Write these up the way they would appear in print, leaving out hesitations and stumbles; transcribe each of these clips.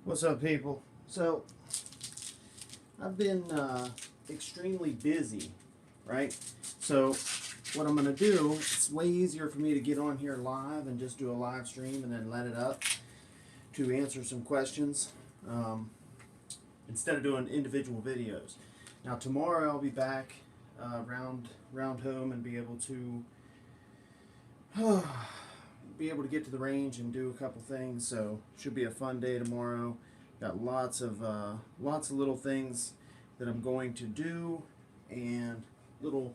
What's up, people? So, I've been extremely busy, right? So, what I'm going to do, it's way easier for me to get on here live and just do a live stream and then let it up to answer some questions instead of doing individual videos. Now, tomorrow I'll be back round home and be able to get to the range and do a couple things. So should be a fun day tomorrow. Got lots of little things that I'm going to do and little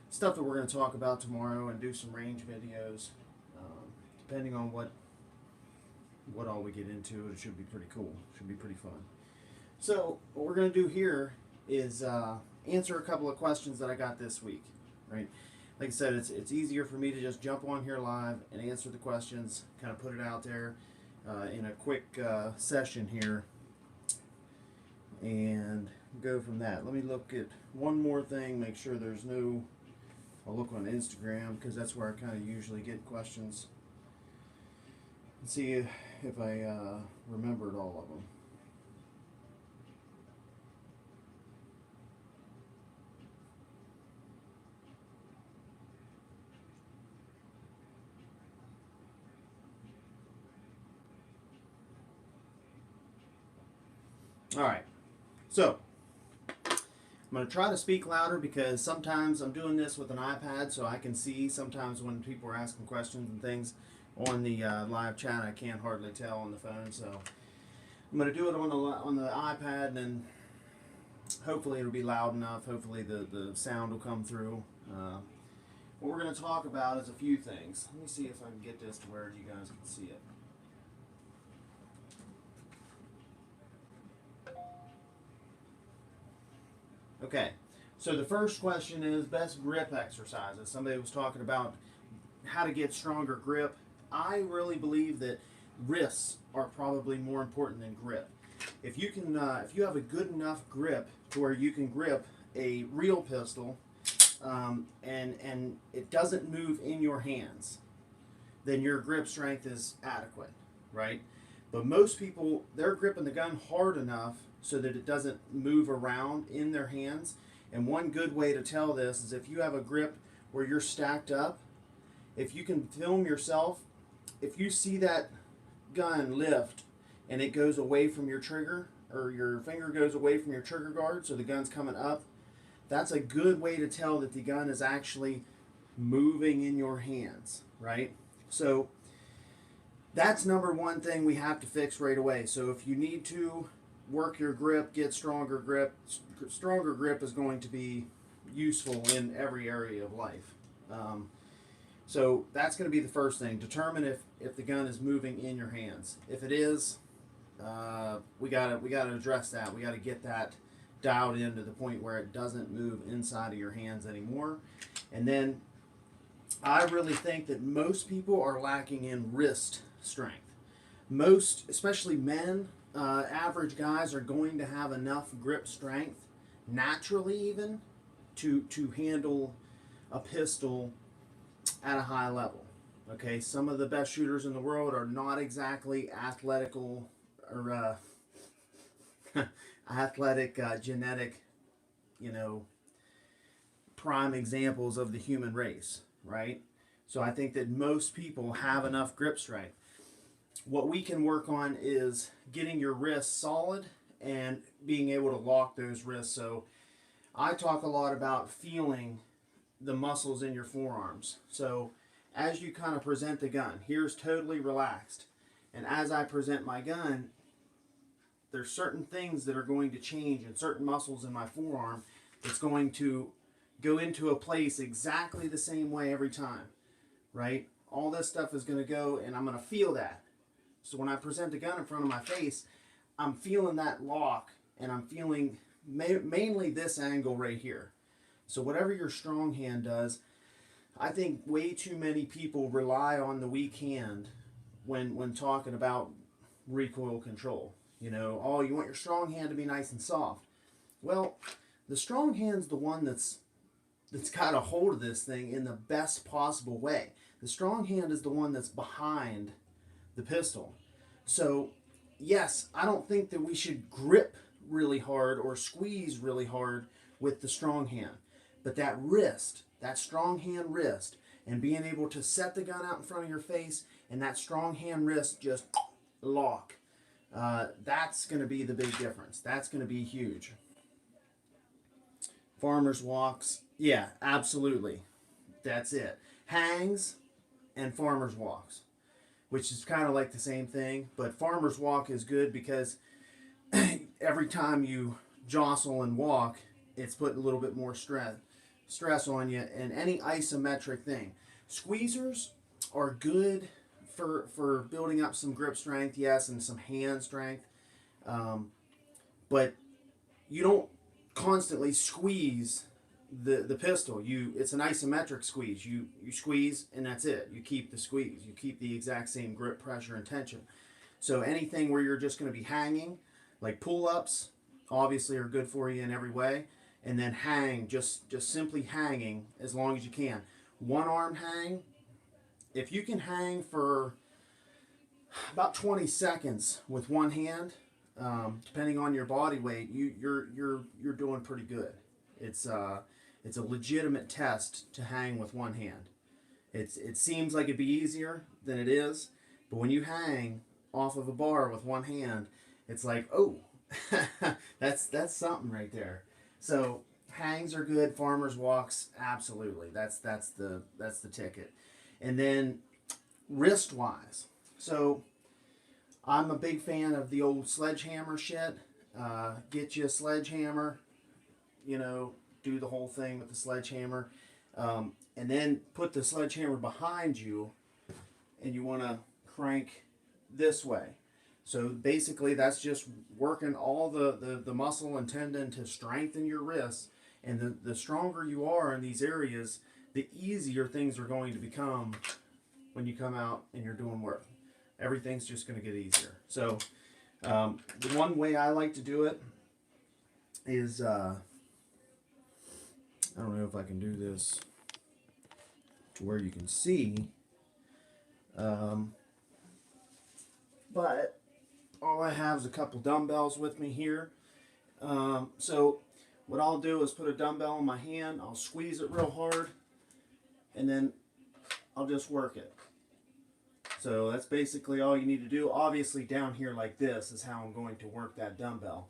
stuff that we're going to talk about tomorrow and do some range videos. Depending on what all we get into, it should be pretty cool. Should be pretty fun. So what we're going to do here is answer a couple of questions that I got this week, right? Like I said, it's easier for me to just jump on here live and answer the questions, kind of put it out there in a quick session here, and go from that. Let me look at one more thing, make sure there's no. I'll look on Instagram because that's where I kind of usually get questions. Let's see if I remembered all of them. All right, so I'm going to try to speak louder because sometimes I'm doing this with an iPad so I can see. Sometimes when people are asking questions and things on the live chat, I can't hardly tell on the phone. So I'm going to do it on the iPad, and then hopefully it'll be loud enough. Hopefully the sound will come through. What we're going to talk about is a few things. Let me see if I can get this to where you guys can see it. Okay, so the first question is best grip exercises. Somebody was talking about how to get stronger grip. I really believe that wrists are probably more important than grip. If you can, if you have a good enough grip to where you can grip a real pistol, and it doesn't move in your hands, then your grip strength is adequate, right? But most people, they're gripping the gun hard enough so that it doesn't move around in their hands. And one good way to tell this is if you have a grip where you're stacked up, if you can film yourself, if you see that gun lift and it goes away from your trigger, or your finger goes away from your trigger guard so the gun's coming up, that's a good way to tell that the gun is actually moving in your hands, right? So that's number one thing we have to fix right away. So if you need to work your grip, get stronger grip is going to be useful in every area of life. So that's going to be the first thing. Determine if the gun is moving in your hands. If it is, we gotta address that. We gotta get that dialed in to the point where it doesn't move inside of your hands anymore. And then I really think that most people are lacking in wrist strength. Most, especially men, average guys are going to have enough grip strength, naturally even, to handle a pistol at a high level. Okay, some of the best shooters in the world are not exactly athletical or athletic, genetic, prime examples of the human race, right? So I think that most people have enough grip strength. What we can work on is getting your wrists solid and being able to lock those wrists. So I talk a lot about feeling the muscles in your forearms. So as you kind of present the gun, here's totally relaxed. And as I present my gun, there's certain things that are going to change and certain muscles in my forearm that's going to go into a place exactly the same way every time, right? All this stuff is going to go, and I'm going to feel that. So when I present the gun in front of my face, I'm feeling that lock, and I'm feeling mainly this angle right here. So whatever your strong hand does, I think way too many people rely on the weak hand when talking about recoil control. Oh, you want your strong hand to be nice and soft. Well, the strong hand's the one that's got a hold of this thing in the best possible way. The strong hand is the one that's behind the pistol. So yes, I don't think that we should grip really hard or squeeze really hard with the strong hand. But that wrist, that strong hand wrist, and being able to set the gun out in front of your face and that strong hand wrist just lock, that's going to be the big difference. That's going to be huge. Farmer's walks, yeah, absolutely. That's it. Hangs and farmer's walks, which is kind of like the same thing, but farmer's walk is good because every time you jostle and walk, it's putting a little bit more stress on you, and any isometric thing. Squeezers are good for building up some grip strength, yes, and some hand strength, but you don't constantly squeeze the pistol. It's an isometric squeeze. You squeeze and that's it. You keep the squeeze. You keep the exact same grip, pressure, and tension. So anything where you're just going to be hanging, like pull-ups, obviously are good for you in every way. And then hang, just simply hanging as long as you can. One arm hang. If you can hang for about 20 seconds with one hand, depending on your body weight, you're doing pretty good. It's a legitimate test to hang with one hand. It seems like it'd be easier than it is, but when you hang off of a bar with one hand, it's like, oh, that's something right there. So hangs are good. Farmer's walks, absolutely. That's the ticket. And then wrist wise, so I'm a big fan of the old sledgehammer shit. Get you a sledgehammer, do the whole thing with the sledgehammer, and then put the sledgehammer behind you, and you want to crank this way. So basically that's just working all the muscle and tendon to strengthen your wrists, and the stronger you are in these areas, the easier things are going to become when you come out and you're doing work. Everything's just going to get easier. So the one way I like to do it is, I don't know if I can do this to where you can see, but all I have is a couple dumbbells with me here. So what I'll do is put a dumbbell in my hand, I'll squeeze it real hard, and then I'll just work it. So that's basically all you need to do. Obviously down here like this is how I'm going to work that dumbbell.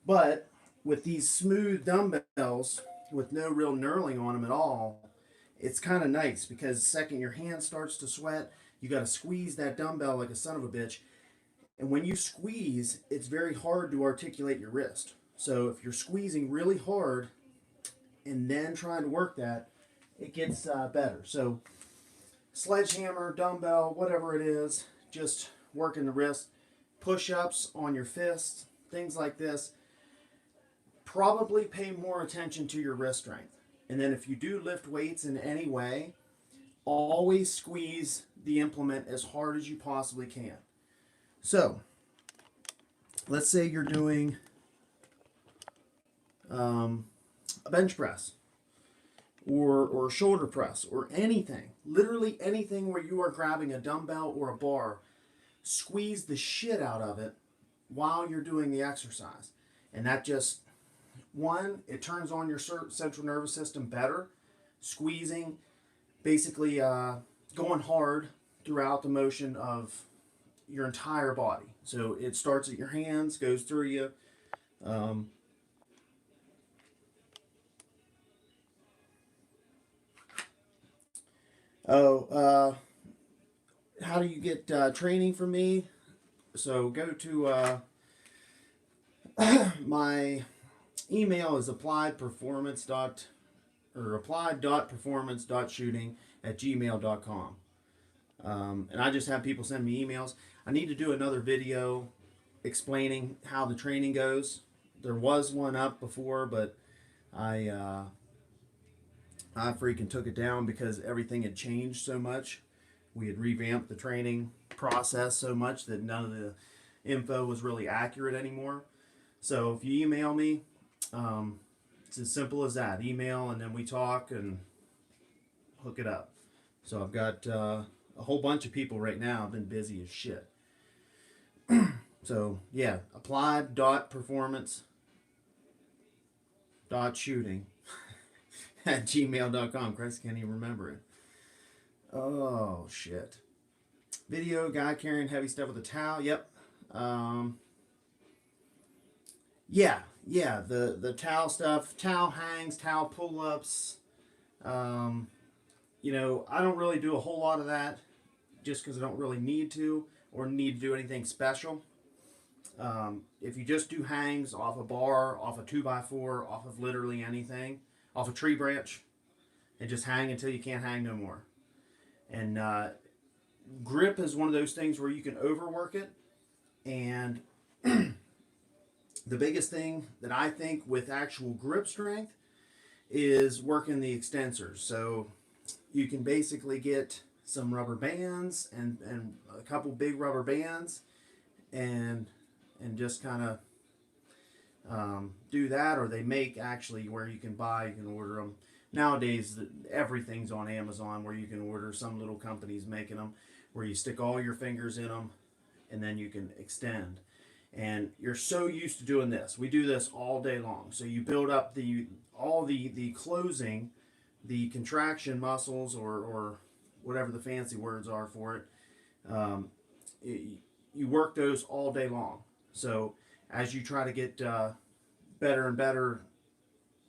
But with these smooth dumbbells with no real knurling on them at all, it's kind of nice because the second your hand starts to sweat, you got to squeeze that dumbbell like a son of a bitch. And when you squeeze, it's very hard to articulate your wrist. So if you're squeezing really hard and then trying to work that, it gets better. So sledgehammer, dumbbell, whatever it is, just working the wrist. Push-ups on your fists, things like this. Probably pay more attention to your wrist strength. And then if you do lift weights in any way, always squeeze the implement as hard as you possibly can. So, let's say you're doing a bench press or shoulder press or anything, literally anything where you are grabbing a dumbbell or a bar, squeeze the shit out of it while you're doing the exercise. And that just, one, it turns on your central nervous system better, squeezing, basically going hard throughout the motion of your entire body. So it starts at your hands, goes through you. How do you get training from me? So go to my email is applied.performance.shooting@gmail.com. And I just have people send me emails. I need to do another video explaining how the training goes. There was one up before, but I freaking took it down because everything had changed so much. We had revamped the training process so much that none of the info was really accurate anymore. So if you email me, it's as simple as that. Email, and then we talk and hook it up. So I've got a whole bunch of people right now. I've been busy as shit. So yeah, applied.performance.shooting at gmail.com. Chris can't even remember it. Oh shit. Video guy carrying heavy stuff with a towel. Yep. Um, yeah. The towel stuff, towel hangs, towel pull ups. Um, I don't really do a whole lot of that just because I don't really need to or need to do anything special. If you just do hangs off a bar, off a 2x4, off of literally anything, off a tree branch, and just hang until you can't hang no more. And grip is one of those things where you can overwork it. And the biggest thing that I think with actual grip strength is working the extensors. So you can basically get some rubber bands and a couple big rubber bands and just kind of do that, or they make actually where you can order them. Nowadays, everything's on Amazon where you can order. Some little companies making them where you stick all your fingers in them and then you can extend. And you're so used to doing this. We do this all day long. So you build up all the closing, the contraction muscles, or whatever the fancy words are for it. Um, you work those all day long. So as you try to get better and better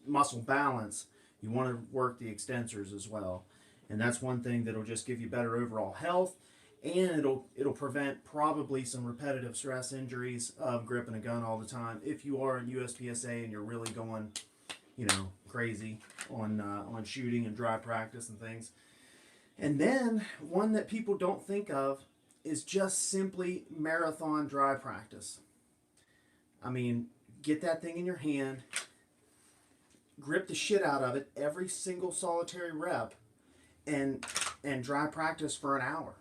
muscle balance, you want to work the extensors as well. And that's one thing that'll just give you better overall health, and it'll prevent probably some repetitive stress injuries of gripping a gun all the time if you are in USPSA and you're really going, crazy on shooting and dry practice and things. And then one that people don't think of is just simply marathon dry practice. I mean, get that thing in your hand, grip the shit out of it every single solitary rep, and dry practice for an hour.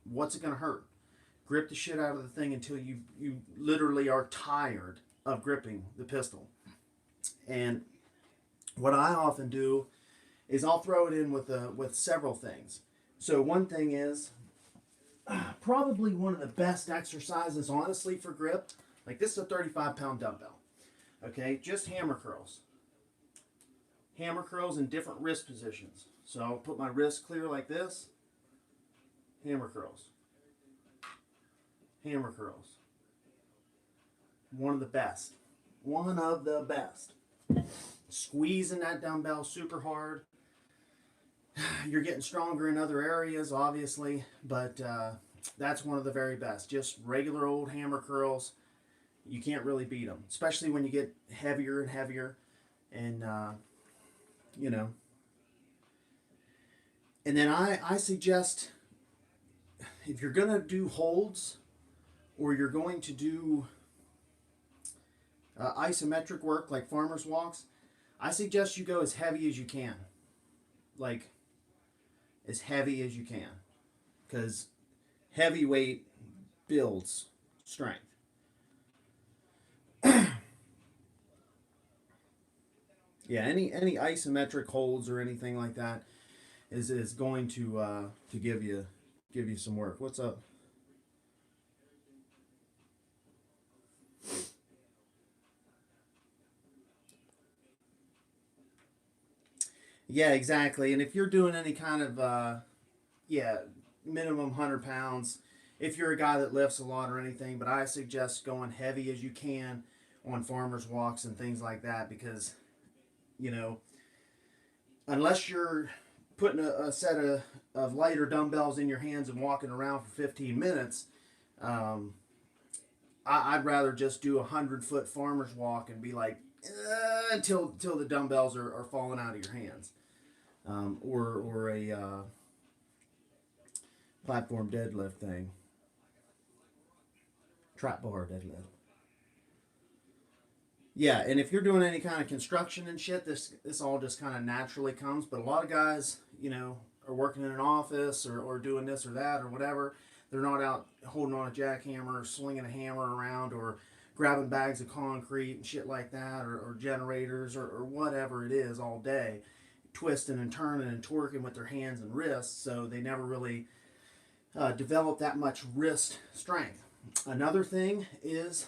What's it going to hurt? Grip the shit out of the thing until you literally are tired of gripping the pistol. And what I often do is I'll throw it in with several things. So one thing is probably one of the best exercises, honestly, for grip. Like, this is a 35-pound dumbbell. Okay, just hammer curls. Hammer curls in different wrist positions. So I'll put my wrist clear like this. Hammer curls. Hammer curls. One of the best. One of the best. Squeezing that dumbbell super hard. You're getting stronger in other areas, obviously, but that's one of the very best. Just regular old hammer curls. You can't really beat them, especially when you get heavier and heavier. And, And then I suggest, if you're going to do holds or you're going to do isometric work like farmer's walks, I suggest you go as heavy as you can. Like, as heavy as you can. Because heavy weight builds strength. Yeah, any isometric holds or anything like that is going to give you some work. What's up? Yeah, exactly. And if you're doing any kind of minimum 100 pounds, if you're a guy that lifts a lot or anything, but I suggest going heavy as you can on farmers walks and things like that, because unless you're putting a set of lighter dumbbells in your hands and walking around for 15 minutes, I'd rather just do 100-foot farmer's walk and be like, until the dumbbells are falling out of your hands. Or a platform deadlift thing. Trap bar deadlift. Yeah, and if you're doing any kind of construction and shit, this all just kind of naturally comes. But a lot of guys, are working in an office or doing this or that or whatever. They're not out holding on a jackhammer or swinging a hammer around or grabbing bags of concrete and shit like that, or generators or whatever it is all day, twisting and turning and twerking with their hands and wrists. So they never really develop that much wrist strength. Another thing is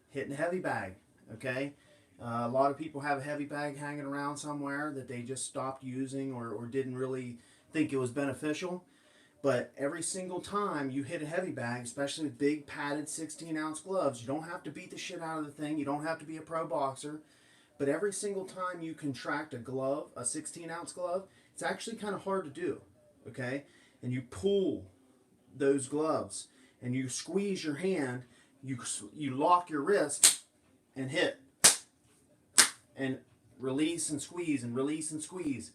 hitting a heavy bag, okay? A lot of people have a heavy bag hanging around somewhere that they just stopped using or didn't really think it was beneficial. But every single time you hit a heavy bag, especially with big padded 16-ounce gloves, you don't have to beat the shit out of the thing. You don't have to be a pro boxer. But every single time you contract a glove, a 16-ounce glove, it's actually kind of hard to do, okay? And you pull those gloves and you squeeze your hand, you lock your wrist and hit and release and squeeze and release and squeeze.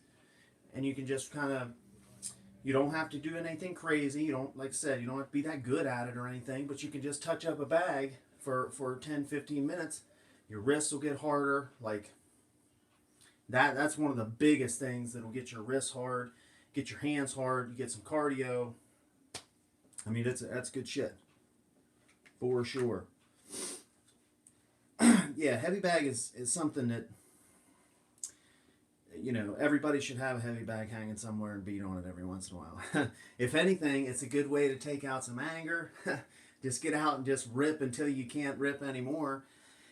And you can just kind of, you don't have to do anything crazy. You don't, like I said, you don't have to be that good at it or anything, but you can just touch up a bag for 10, 15 minutes. Your wrists will get harder. Like that's one of the biggest things that will get your wrists hard, get your hands hard, you get some cardio. I mean, that's good shit. For sure. Yeah, heavy bag is something that, you know, everybody should have a heavy bag hanging somewhere and beat on it every once in a while. If anything, it's a good way to take out some anger. Just get out and just rip until you can't rip anymore.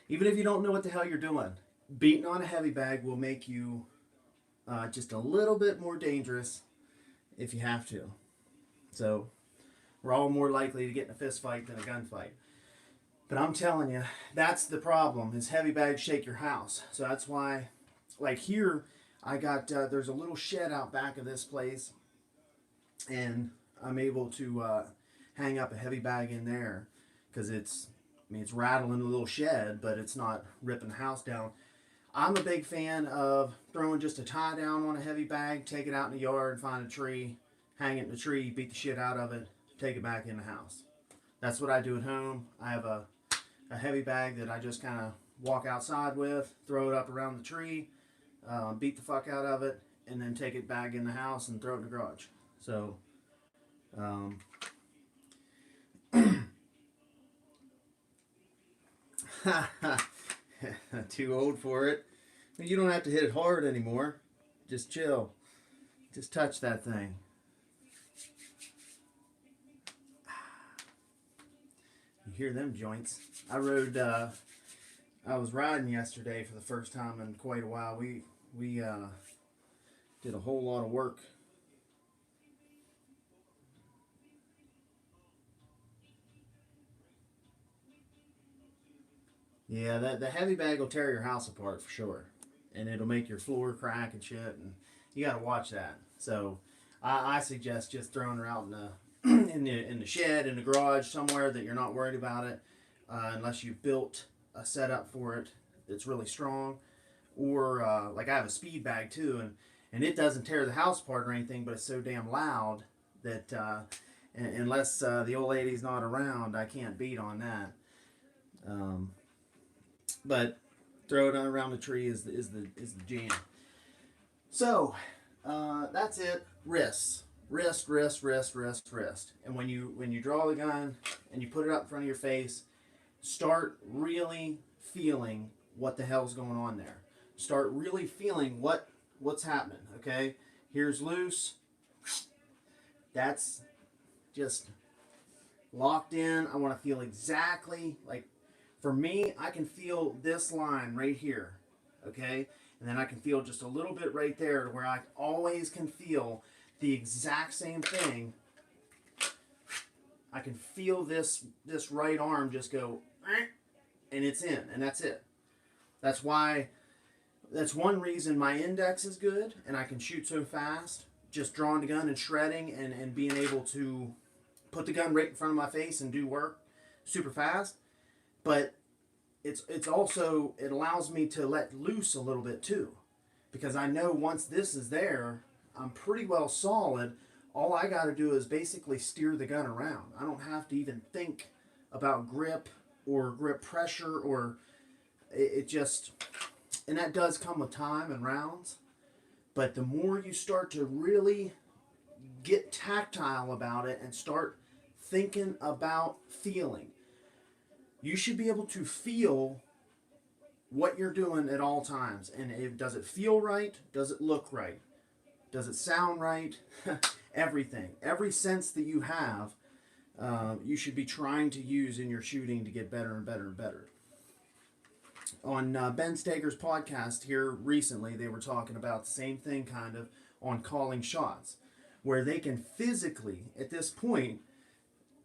Even if you don't know what the hell you're doing, beating on a heavy bag will make you just a little bit more dangerous if you have to. So we're all more likely to get in a fist fight than a gunfight. But I'm telling you, that's the problem, is heavy bags shake your house. So that's why, like here, I got, there's a little shed out back of this place, and I'm able to hang up a heavy bag in there, because it's rattling a little shed, but it's not ripping the house down. I'm a big fan of throwing just a tie down on a heavy bag, take it out in the yard, find a tree, hang it in the tree, beat the shit out of it, take it back in the house. That's what I do at home. I have a heavy bag that I just kind of walk outside with, throw it up around the tree, beat the fuck out of it, and then take it back in the house and throw it in the garage. So, too old for it. You don't have to hit it hard anymore. Just chill. Just touch that thing. You hear them joints. I was riding yesterday for the first time in quite a while. We did a whole lot of work. Yeah, the heavy bag will tear your house apart for sure, and it'll make your floor crack and shit, and you got to watch that. So I suggest just throwing her out in the in the shed, in the garage, somewhere that you're not worried about it, unless you built a setup for it that's really strong, or like I have a speed bag too, and it doesn't tear the house apart or anything, but it's so damn loud that unless the old lady's not around, I can't beat on that. But throw it around the tree is the jam. So that's it. Wrists. Wrist, wrist, wrist, wrist, wrist. And when you draw the gun and you put it up in front of your face, start really feeling what the hell's going on there. Start really feeling what's happening. Okay, here's loose. That's just locked in. I want to feel exactly like. For me, I can feel this line right here. Okay, and then I can feel just a little bit right there to where I always can feel the exact same thing. I can feel this right arm just go, and it's in, and that's it. That's one reason my index is good, and I can shoot so fast, just drawing the gun and shredding, and being able to put the gun right in front of my face and do work super fast. But it's also, it allows me to let loose a little bit too, because I know once this is there, I'm pretty well solid. All I got to do is basically steer the gun around. I don't have to even think about grip or grip pressure, or it just, and that does come with time and rounds. But the more you start to really get tactile about it and start thinking about feeling, you should be able to feel what you're doing at all times. And does it feel right? Does it look right? Does it sound right? Everything. Every sense that you have you should be trying to use in your shooting to get better and better and better. On Ben Steger's podcast here recently, they were talking about the same thing kind of on calling shots, where they can physically, at this point,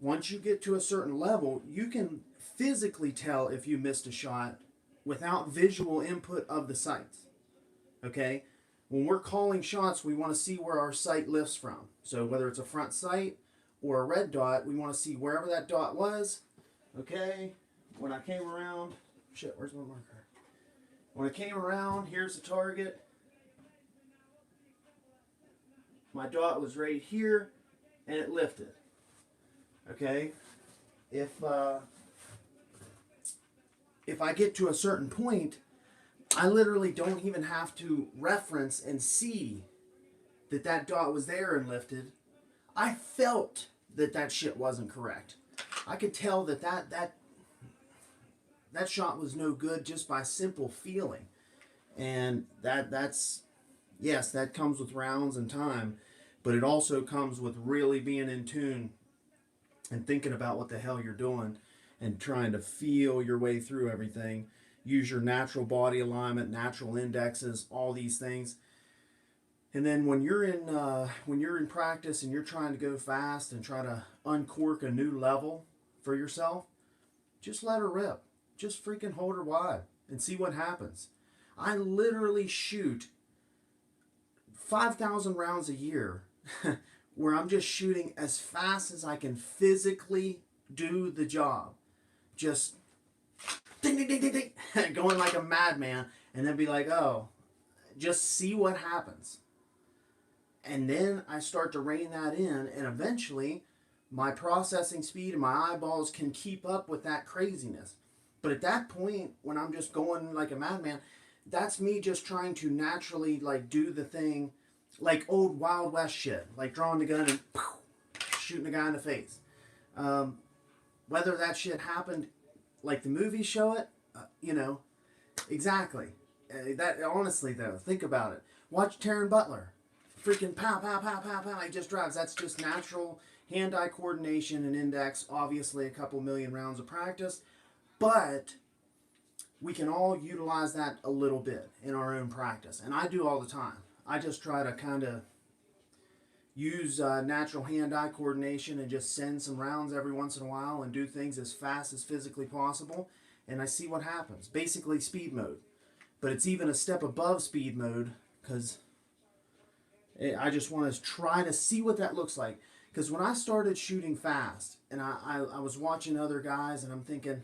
once you get to a certain level, you can physically tell if you missed a shot without visual input of the sights. Okay? When we're calling shots, we want to see where our sight lifts from. So whether it's a front sight or a red dot, we want to see wherever that dot was. Okay? When I came around, shit, where's my marker? When I came around, here's the target. My dot was right here, and it lifted. Okay? If I get to a certain point, I literally don't even have to reference and see that that dot was there and lifted. I felt that that shit wasn't correct. I could tell that that shot was no good just by simple feeling. And that's, yes, that comes with rounds and time, but it also comes with really being in tune and thinking about what the hell you're doing and trying to feel your way through everything. Use your natural body alignment, natural indexes, all these things. And then when you're in practice and you're trying to go fast and try to uncork a new level for yourself, just let her rip. Just freaking hold her wide and see what happens. I literally shoot 5,000 rounds a year where I'm just shooting as fast as I can physically do the job. Just ding, ding, ding, ding, ding, going like a madman, and then be like, oh, just see what happens. And then I start to rein that in, and eventually my processing speed and my eyeballs can keep up with that craziness. But at that point, when I'm just going like a madman, that's me just trying to naturally like do the thing like old Wild West shit, like drawing the gun and shooting a guy in the face. Whether that shit happened like the movies show it, exactly. That honestly though, think about it. Watch Taron Butler, freaking pow pow pow pow pow. He just drives. That's just natural hand-eye coordination and index. Obviously, a couple million rounds of practice, but we can all utilize that a little bit in our own practice, and I do all the time. I just try to kind of use natural hand-eye coordination and just send some rounds every once in a while and do things as fast as physically possible, and I see what happens. Basically speed mode, but it's even a step above speed mode because I just want to try to see what that looks like. Because when I started shooting fast and I was watching other guys and I'm thinking,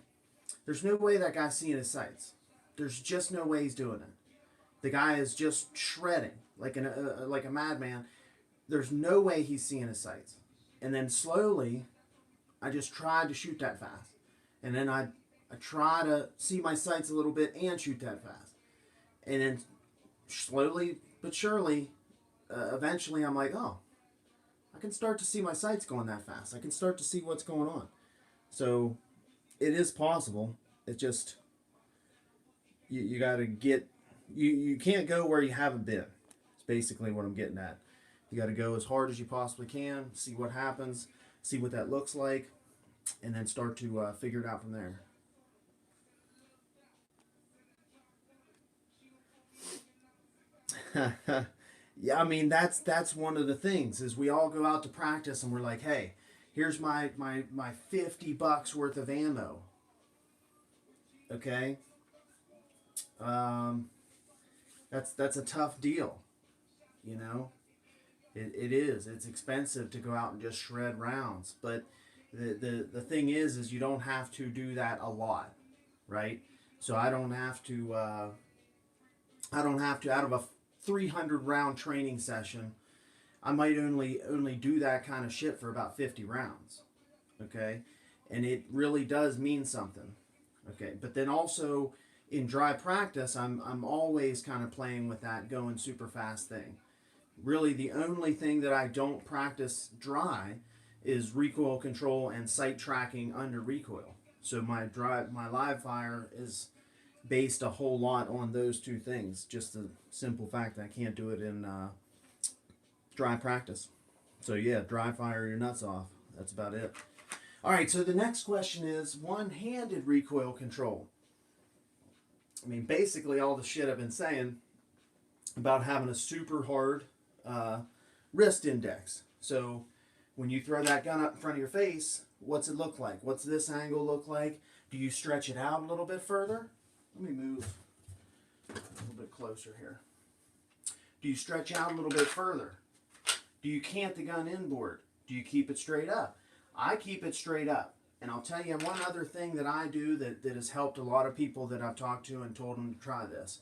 there's no way that guy's seeing his sights. There's just no way he's doing it. The guy is just shredding like a madman. There's no way he's seeing his sights. And then slowly, I just tried to shoot that fast. And then I try to see my sights a little bit and shoot that fast. And then slowly but surely, eventually I'm like, oh, I can start to see my sights going that fast. I can start to see what's going on. So it is possible. It just, you got to get, you can't go where you haven't been. It's basically what I'm getting at. You got to go as hard as you possibly can, see what happens, see what that looks like, and then start to figure it out from there. Yeah, I mean, that's one of the things is we all go out to practice and we're like, hey, here's my $50 worth of ammo. Okay? That's a tough deal, you know? It is. It's expensive to go out and just shred rounds. But the thing is you don't have to do that a lot, right? So I don't have to, out of a 300 round training session, I might only do that kind of shit for about 50 rounds. Okay? And it really does mean something. Okay? But then also in dry practice, I'm always kind of playing with that going super fast thing. Really, the only thing that I don't practice dry is recoil control and sight tracking under recoil. So my live fire is based a whole lot on those two things. Just the simple fact that I can't do it in dry practice. So yeah, dry fire your nuts off. That's about it. All right, so the next question is one-handed recoil control. I mean, basically all the shit I've been saying about having a super hard wrist index. So when you throw that gun up in front of your face, what's it look like? What's this angle look like? Do you stretch it out a little bit further? Let me move a little bit closer here. Do you stretch out a little bit further? Do you cant the gun inboard? Do you keep it straight up? I keep it straight up. And I'll tell you one other thing that I do that has helped a lot of people that I've talked to and told them to try this.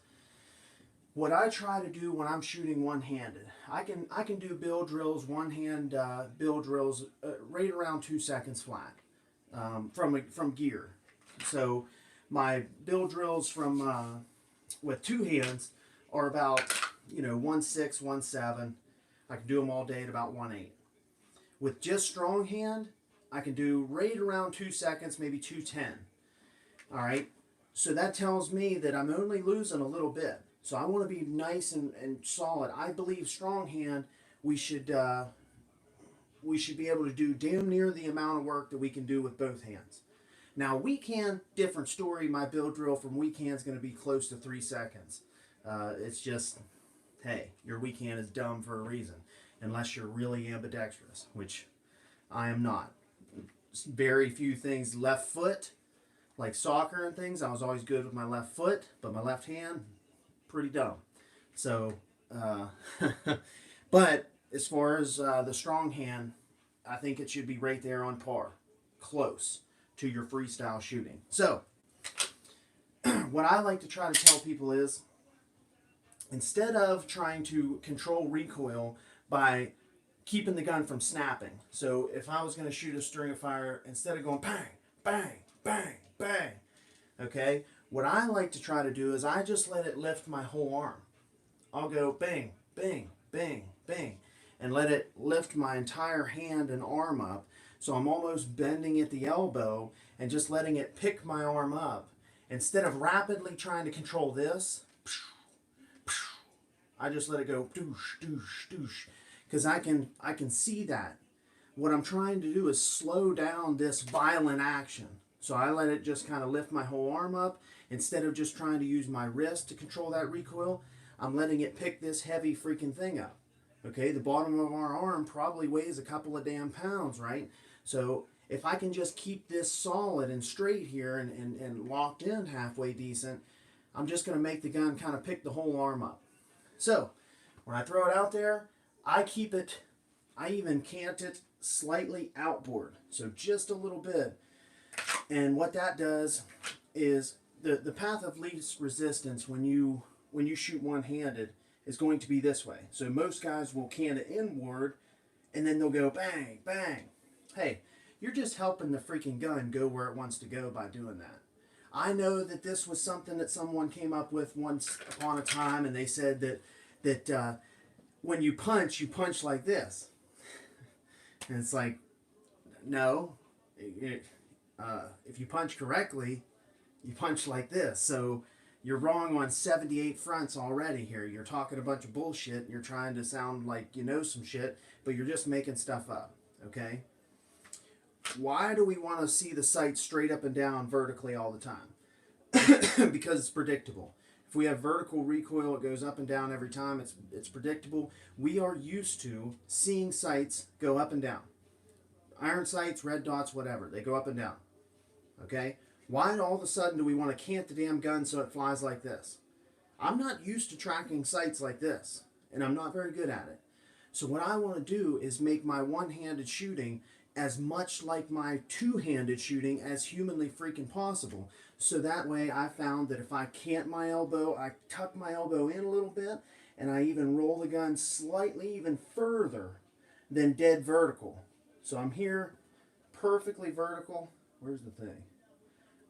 What I try to do when I'm shooting one-handed, I can do bill drills, one-hand bill drills right around 2 seconds flat from gear. So my bill drills from with two hands are about 1.6, 1.7. I can do them all day at about 1.8. With just strong hand, I can do right around 2 seconds, maybe 2.10. All right. So that tells me that I'm only losing a little bit. So I want to be nice and solid. I believe strong hand, we should be able to do damn near the amount of work that we can do with both hands. Now weak hand, different story. My build drill from weak hand is going to be close to 3 seconds. It's just, hey, your weak hand is dumb for a reason, unless you're really ambidextrous, which I am not. Very few things. Left foot, like soccer and things, I was always good with my left foot, but my left hand, pretty dumb. So, but as far as the strong hand, I think it should be right there on par, close to your freestyle shooting. So, what I like to try to tell people is, instead of trying to control recoil by keeping the gun from snapping. So if I was going to shoot a string of fire, instead of going bang, bang, bang, bang, okay, what I like to try to do is I just let it lift my whole arm. I'll go bang, bang, bang, bang, and let it lift my entire hand and arm up. So I'm almost bending at the elbow and just letting it pick my arm up. Instead of rapidly trying to control this, I just let it go doosh, doosh, doosh. Because I can see that. What I'm trying to do is slow down this violent action. So I let it just kind of lift my whole arm up. Instead of just trying to use my wrist to control that recoil, I'm letting it pick this heavy freaking thing up. Okay, the bottom of our arm probably weighs a couple of damn pounds, right? So if I can just keep this solid and straight here and locked in halfway decent, I'm just going to make the gun kind of pick the whole arm up. So when I throw it out there, I keep it, I even cant it slightly outboard, so just a little bit. And what that does is the path of least resistance when you shoot one-handed is going to be this way. So most guys will cant it inward, and then they'll go bang, bang. Hey, you're just helping the freaking gun go where it wants to go by doing that. I know that this was something that someone came up with once upon a time, and they said that when you punch like this. And it's like, no. If you punch correctly, you punch like this. So you're wrong on 78 fronts already here. You're talking a bunch of bullshit. And you're trying to sound like you know some shit, but you're just making stuff up, okay? Why do we want to see the sight straight up and down vertically all the time? Because it's predictable. If we have vertical recoil, it goes up and down every time. It's predictable. We are used to seeing sights go up and down. Iron sights, red dots, whatever. They go up and down. Okay? Why all of a sudden do we want to cant the damn gun so it flies like this? I'm not used to tracking sights like this, and I'm not very good at it. So what I want to do is make my one-handed shooting as much like my two-handed shooting as humanly freaking possible. So that way I found that if I cant my elbow, I tuck my elbow in a little bit, and I even roll the gun slightly even further than dead vertical. So I'm here perfectly vertical. Where's the thing?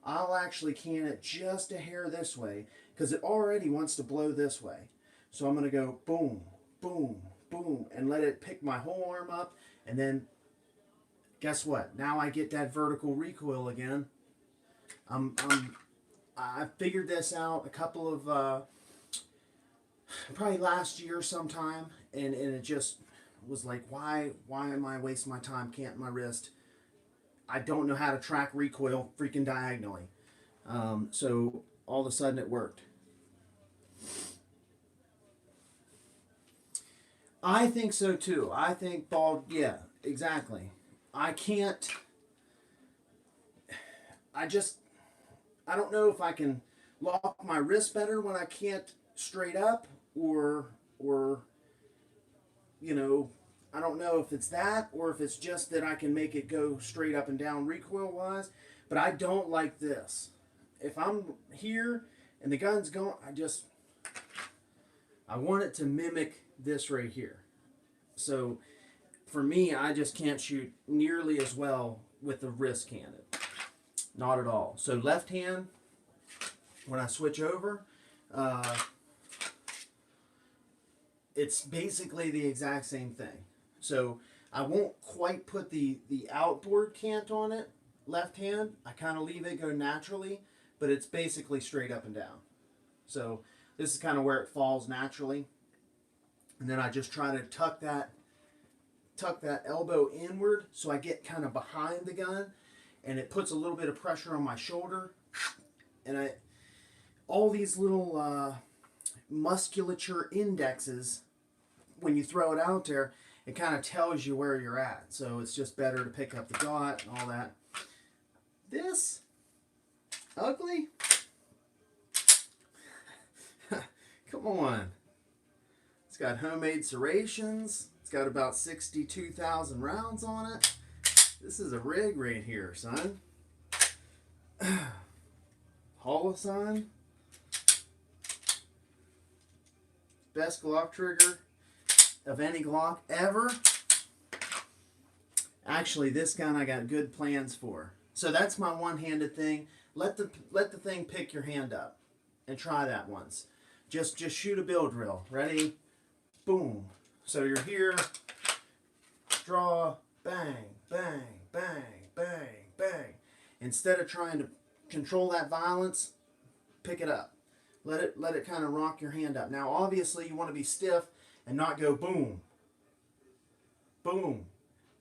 I'll actually cant it just a hair this way because it already wants to blow this way. So I'm going to go boom, boom, boom, and let it pick my whole arm up, and then guess what? Now I get that vertical recoil again. I figured this out a couple of, probably last year sometime, and it just was like, why am I wasting my time canting my wrist? I don't know how to track recoil freaking diagonally. So all of a sudden it worked. I think so too. I think ball, yeah, exactly. I can't, I just, I don't know if I can lock my wrist better when I can't straight up, or, you know, I don't know if it's that or if it's just that I can make it go straight up and down recoil wise, but I don't like this. If I'm here and the gun's going, I want it to mimic this right here. So for me, I just can't shoot nearly as well with the wrist handed. Not at all. So left hand, when I switch over, it's basically the exact same thing. So I won't quite put the outboard cant on it, left hand. I kind of leave it go naturally, but it's basically straight up and down. So this is kind of where it falls naturally. And then I just try to tuck that elbow inward so I get kind of behind the gun, and it puts a little bit of pressure on my shoulder. And all these little musculature indexes, when you throw it out there, it kind of tells you where you're at. So it's just better to pick up the dot and all that. This, ugly? Come on. It's got homemade serrations. It's got about 62,000 rounds on it. This is a rig right here, son. Holosun. Best Glock trigger of any Glock ever. Actually, this gun I got good plans for. So that's my one-handed thing. Let the thing pick your hand up and try that once. Just shoot a bill drill. Ready? Boom. So you're here. Draw. Bang, bang, bang, bang, bang. Instead of trying to control that violence, pick it up. Let it kind of rock your hand up. Now, obviously, you want to be stiff and not go boom, boom.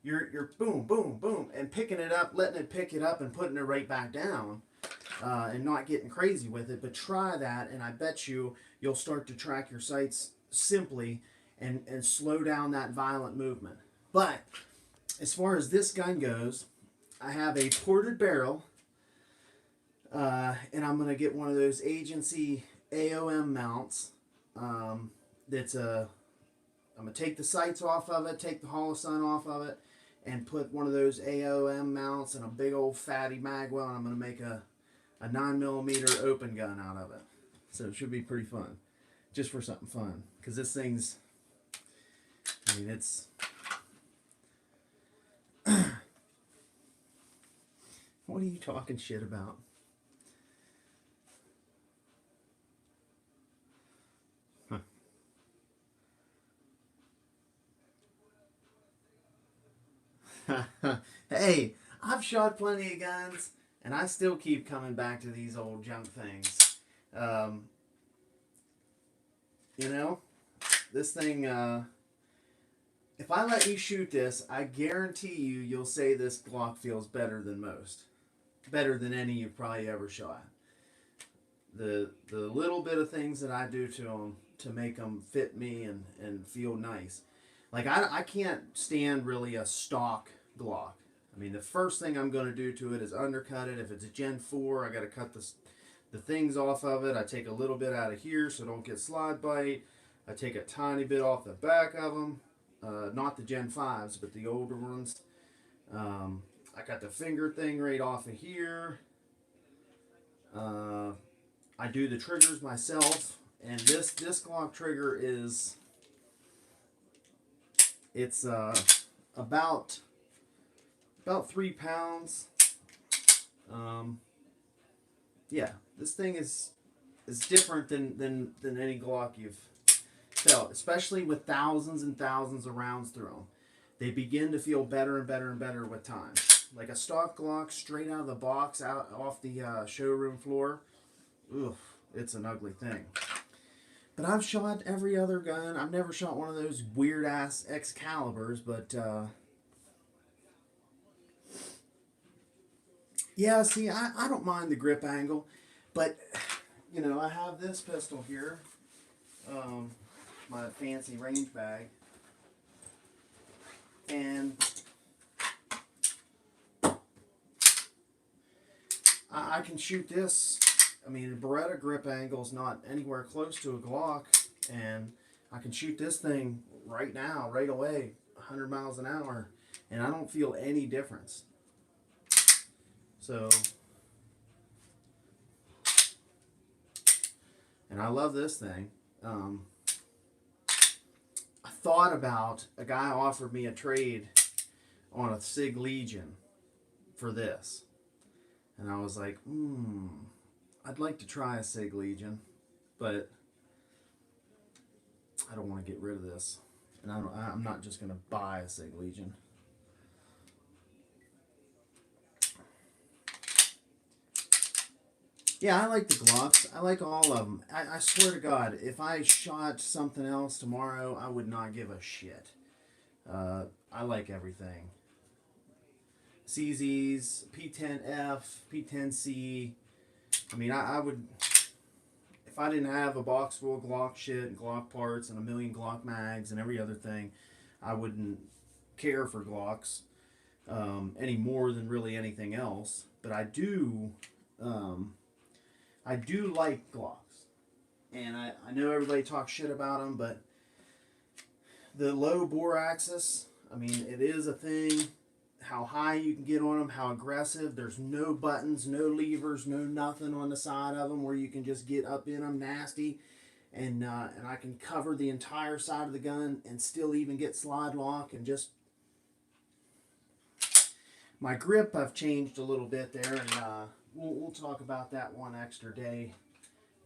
You're boom, boom, boom, and picking it up, letting it pick it up, and putting it right back down, and not getting crazy with it. But try that, and I bet you'll start to track your sights simply and slow down that violent movement. But as far as this gun goes, I have a ported barrel, and I'm going to get one of those agency AOM mounts. I'm going to take the sights off of it, take the Holosun off of it, and put one of those AOM mounts and a big old fatty magwell, and I'm going to make a 9mm open gun out of it. So it should be pretty fun, just for something fun, because this thing's, I mean, it's... What are you talking shit about? Huh. Hey, I've shot plenty of guns, and I still keep coming back to these old junk things. You know, this thing, if I let you shoot this, I guarantee you'll say this Glock feels better than most. Better than any you've probably ever shot. The little bit of things that I do to them to make them fit me and feel nice. Like, I can't stand really a stock Glock. I mean, the first thing I'm going to do to it is undercut it. If it's a Gen 4, I got to cut the things off of it. I take a little bit out of here so I don't get slide bite. I take a tiny bit off the back of them. Not the Gen 5s, but the older ones. I got the finger thing right off of here. I do the triggers myself. And this Glock trigger is... It's about 3 pounds. Yeah, this thing is different than any Glock you've felt, especially with thousands and thousands of rounds through them. They begin to feel better and better and better with time. Like a stock Glock straight out of the box, out off the showroom floor, oof, it's an ugly thing. But I've shot every other gun. I've never shot one of those weird-ass Excaliburs, but Yeah, see, I don't mind the grip angle, but you know, I have this pistol here, um, my fancy range bag, and I can shoot this. I mean, the Beretta grip angle is not anywhere close to a Glock, and I can shoot this thing right now, right away, 100 miles an hour, and I don't feel any difference. So, and I love this thing. I thought about, a guy offered me a trade on a Sig Legion for this. And I was like, I'd like to try a Sig Legion, but I don't want to get rid of this. And I'm not just going to buy a Sig Legion. Yeah, I like the Glocks. I like all of them. I swear to God, if I shot something else tomorrow, I would not give a shit. I like everything. CZs, P10F, P10C. I mean, I would, if I didn't have a box full of Glock shit and Glock parts and a million Glock mags and every other thing, I wouldn't care for Glocks any more than really anything else. But I do like Glocks. And I know everybody talks shit about them, but the low bore axis, I mean, it is a thing. How high you can get on them, how aggressive. There's no buttons, no levers, no nothing on the side of them where you can just get up in them nasty. And I can cover the entire side of the gun and still even get slide lock and just... My grip I've changed a little bit there, and we'll talk about that one extra day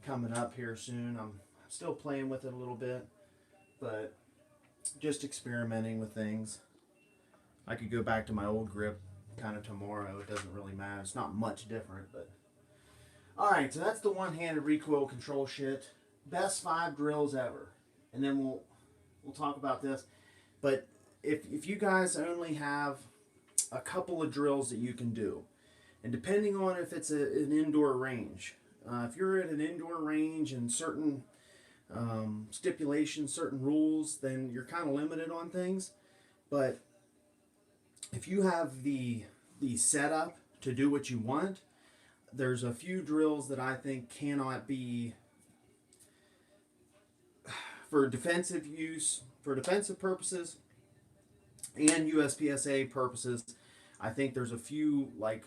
coming up here soon. I'm still playing with it a little bit, but just experimenting with things. I could go back to my old grip kind of tomorrow. It doesn't really matter. It's not much different, but... Alright, so that's the one-handed recoil control shit. Best 5 drills ever. And then we'll talk about this. But if you guys only have a couple of drills that you can do, and depending on if it's an indoor range, if you're at an indoor range and certain stipulations, certain rules, then you're kind of limited on things. But if you have the setup to do what you want, there's a few drills that I think cannot be, for defensive use, for defensive purposes, and USPSA purposes. I think there's a few, like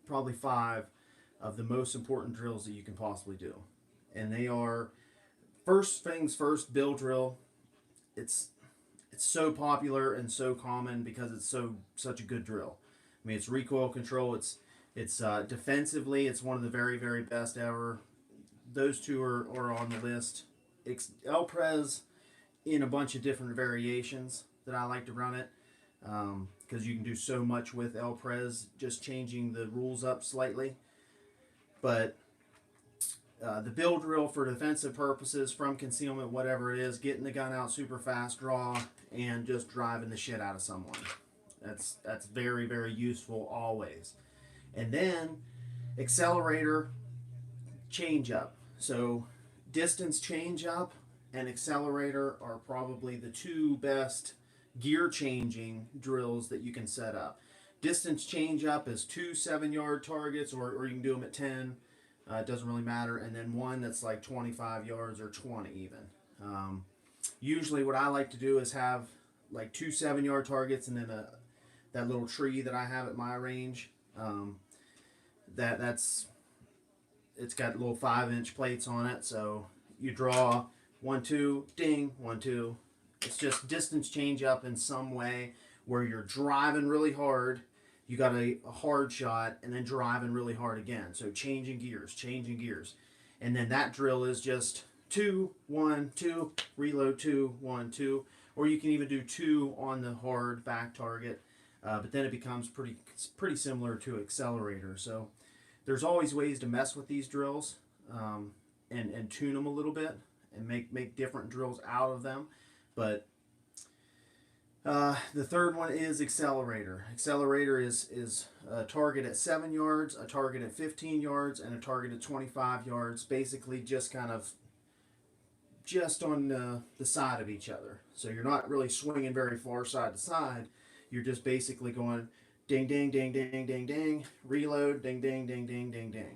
probably 5 of the most important drills that you can possibly do. And they are, first things first, bill drill. It's so popular and so common because it's such a good drill. I mean, it's recoil control. It's defensively, it's one of the very, very best ever. Those two are on the list. El-Pres in a bunch of different variations that I like to run it, because you can do so much with El-Pres, just changing the rules up slightly. But the bill drill for defensive purposes, from concealment, whatever it is, getting the gun out super fast, draw, and just driving the shit out of someone. That's very, very useful always. And then accelerator, change up. So distance change up and accelerator are probably the 2 best gear changing drills that you can set up. Distance change up is 2 7-yard targets, or you can do them at 10. It doesn't really matter. And then one that's like 25 yards or 20 even. Usually what I like to do is have like 2 7-yard targets and then that little tree that I have at my range. It's got little 5-inch plates on it. So you draw 1 2, ding, 1 2. It's just distance change up in some way where you're driving really hard. You got a hard shot and then driving really hard again. So changing gears. And then that drill is just 2 1 2, reload 2 1 2, or you can even do 2 on the hard back target. But then it becomes pretty similar to accelerator. So there's always ways to mess with these drills, and tune them a little bit and make different drills out of them. But The third one is accelerator. Accelerator is a target at 7 yards, a target at 15 yards, and a target at 25 yards. Basically, just kind of just on the side of each other. So you're not really swinging very far side to side. You're just basically going ding, ding, ding, ding, ding, ding, reload, ding, ding, ding, ding, ding, ding.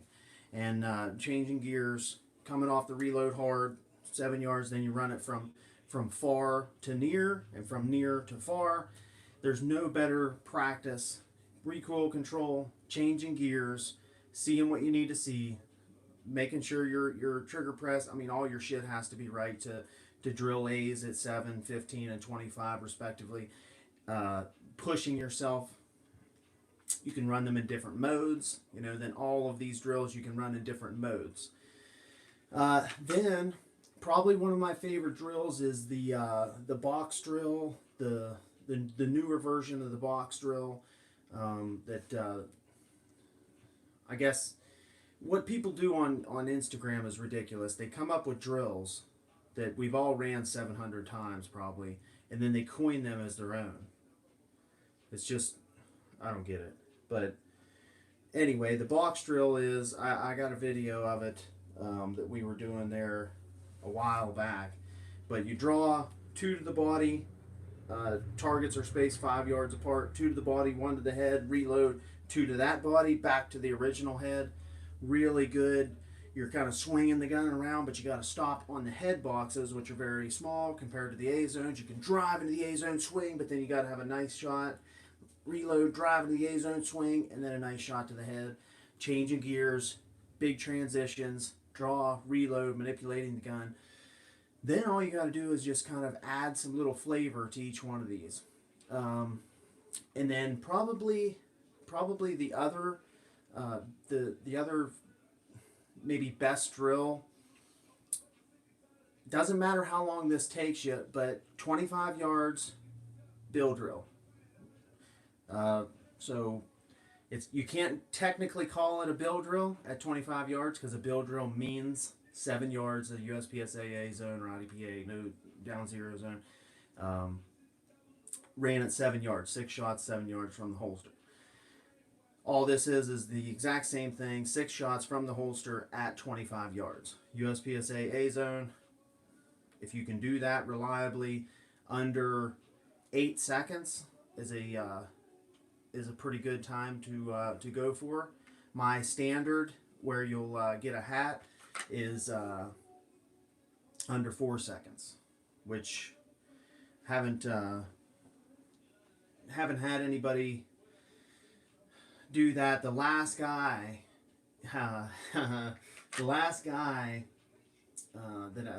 And changing gears, coming off the reload hard, 7 yards, then you run it from far to near and from near to far. There's no better practice. Recoil control, changing gears, seeing what you need to see, making sure your trigger press, I mean, all your shit has to be right to drill A's at 7, 15, and 25 respectively. Pushing yourself. You can run them in different modes. Then all of these drills you can run in different modes. Then probably one of my favorite drills is the box drill, the newer version of the box drill. That I guess what people do on Instagram is ridiculous. They come up with drills that we've all ran 700 times probably, and then they coin them as their own. It's just, I don't get it. But anyway, the box drill is, I got a video of it that we were doing there a while back. But you draw 2 to the body, targets are spaced 5 yards apart, 2 to the body, 1 to the head, reload, 2 to that body, back to the original head. Really good. You're kind of swinging the gun around, but you got to stop on the head boxes, which are very small compared to the A zones. You can drive into the A zone, swing, but then you got to have a nice shot. Reload, drive into the A zone, swing, and then a nice shot to the head. Changing gears, big transitions, draw, reload, manipulating the gun. Then all you got to do is just kind of add some little flavor to each one of these. And then probably the other the other maybe best drill, doesn't matter how long this takes you, but 25 yards bill drill. So you can't technically call it a bill drill at 25 yards because a bill drill means 7 yards of USPSA zone or IDPA, no down zero zone. Ran at 7 yards, 6 shots, 7 yards from the holster. All this is the exact same thing, 6 shots from the holster at 25 yards. USPSA A zone, if you can do that reliably under 8 seconds is a pretty good time to go for. My standard, where you'll get a hat, is under 4 seconds, which haven't had anybody do that. The last guy that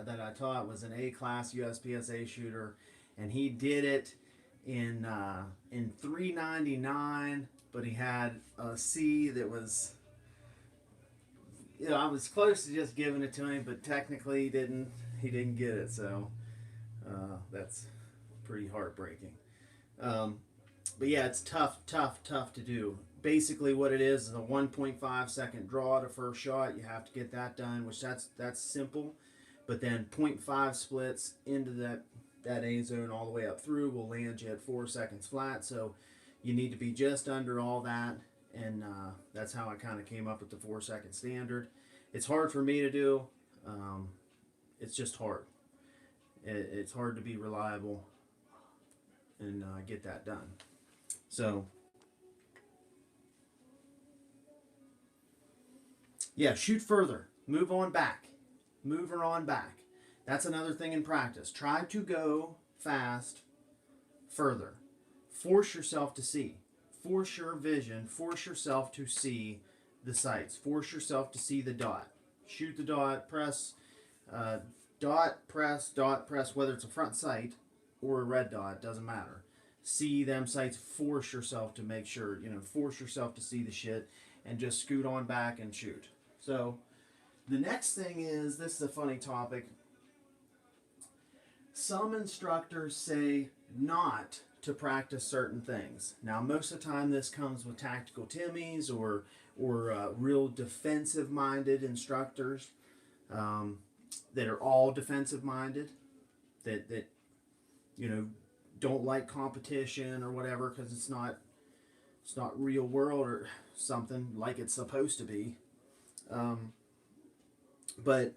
I taught was an A-class USPSA shooter, and he did it in 399, but he had a C that was, I was close to just giving it to him, but technically he didn't get it, so that's pretty heartbreaking. But yeah, it's tough to do. Basically what it is a 1.5 second draw to first shot. You have to get that done, which that's simple. But then 0.5 splits into that A zone all the way up through will land you at 4 seconds flat. So you need to be just under all that, and that's how I kind of came up with the 4 second standard. It's hard for me to do. It's just hard. It's hard to be reliable and get that done. So yeah, shoot further. Move on back. Move her on back. That's another thing in practice. Try to go fast further. Force yourself to see. Force your vision. Force yourself to see the sights. Force yourself to see the dot. Shoot the dot. Press. Dot, press. Whether it's a front sight or a red dot, doesn't matter. See them sights. Force yourself to make sure. Force yourself to see the shit and just scoot on back and shoot. So the next thing is, this is a funny topic. Some instructors say not to practice certain things. Now, most of the time this comes with tactical Timmies or real defensive-minded instructors that are all defensive-minded, that don't like competition or whatever because it's not real world or something like it's supposed to be. Um, but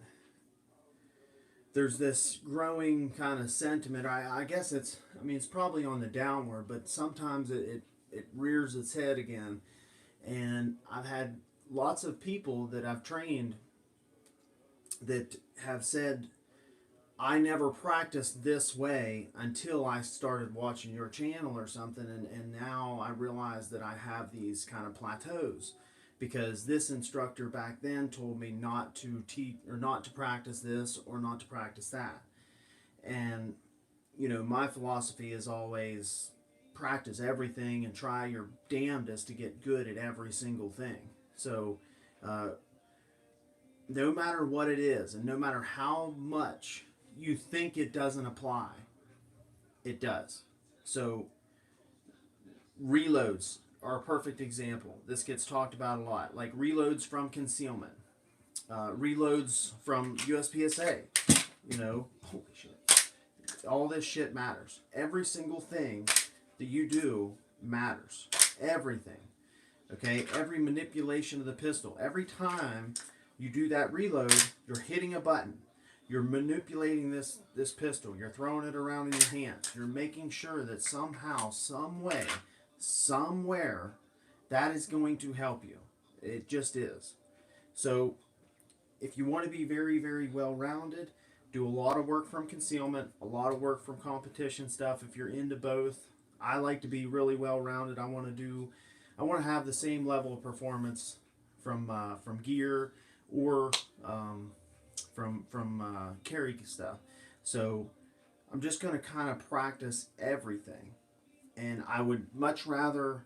there's this growing kind of sentiment. I guess it's, I mean, it's probably on the downward, but sometimes it rears its head again. And I've had lots of people that I've trained that have said, I never practiced this way until I started watching your channel or something, and now I realize that I have these kind of plateaus because this instructor back then told me not to teach or not to practice this or not to practice that. And you know, my philosophy is always practice everything and try your damnedest to get good at every single thing. So uh, no matter what it is and no matter how much you think it doesn't apply, it does. So reloads are a perfect example. This gets talked about a lot, like reloads from concealment, reloads from USPSA. You know, holy shit. All this shit matters. Every single thing that you do matters. Everything. Okay? Every manipulation of the pistol. Every time you do that reload, you're hitting a button. You're manipulating this pistol. You're throwing it around in your hands. You're making sure that somehow, some way, somewhere, that is going to help you. It just is. So, if you want to be very, very well-rounded, do a lot of work from concealment, a lot of work from competition stuff. If you're into both, I like to be really well-rounded. I want to have the same level of performance from gear or from carry stuff. So I'm just going to kind of practice everything, and I would much rather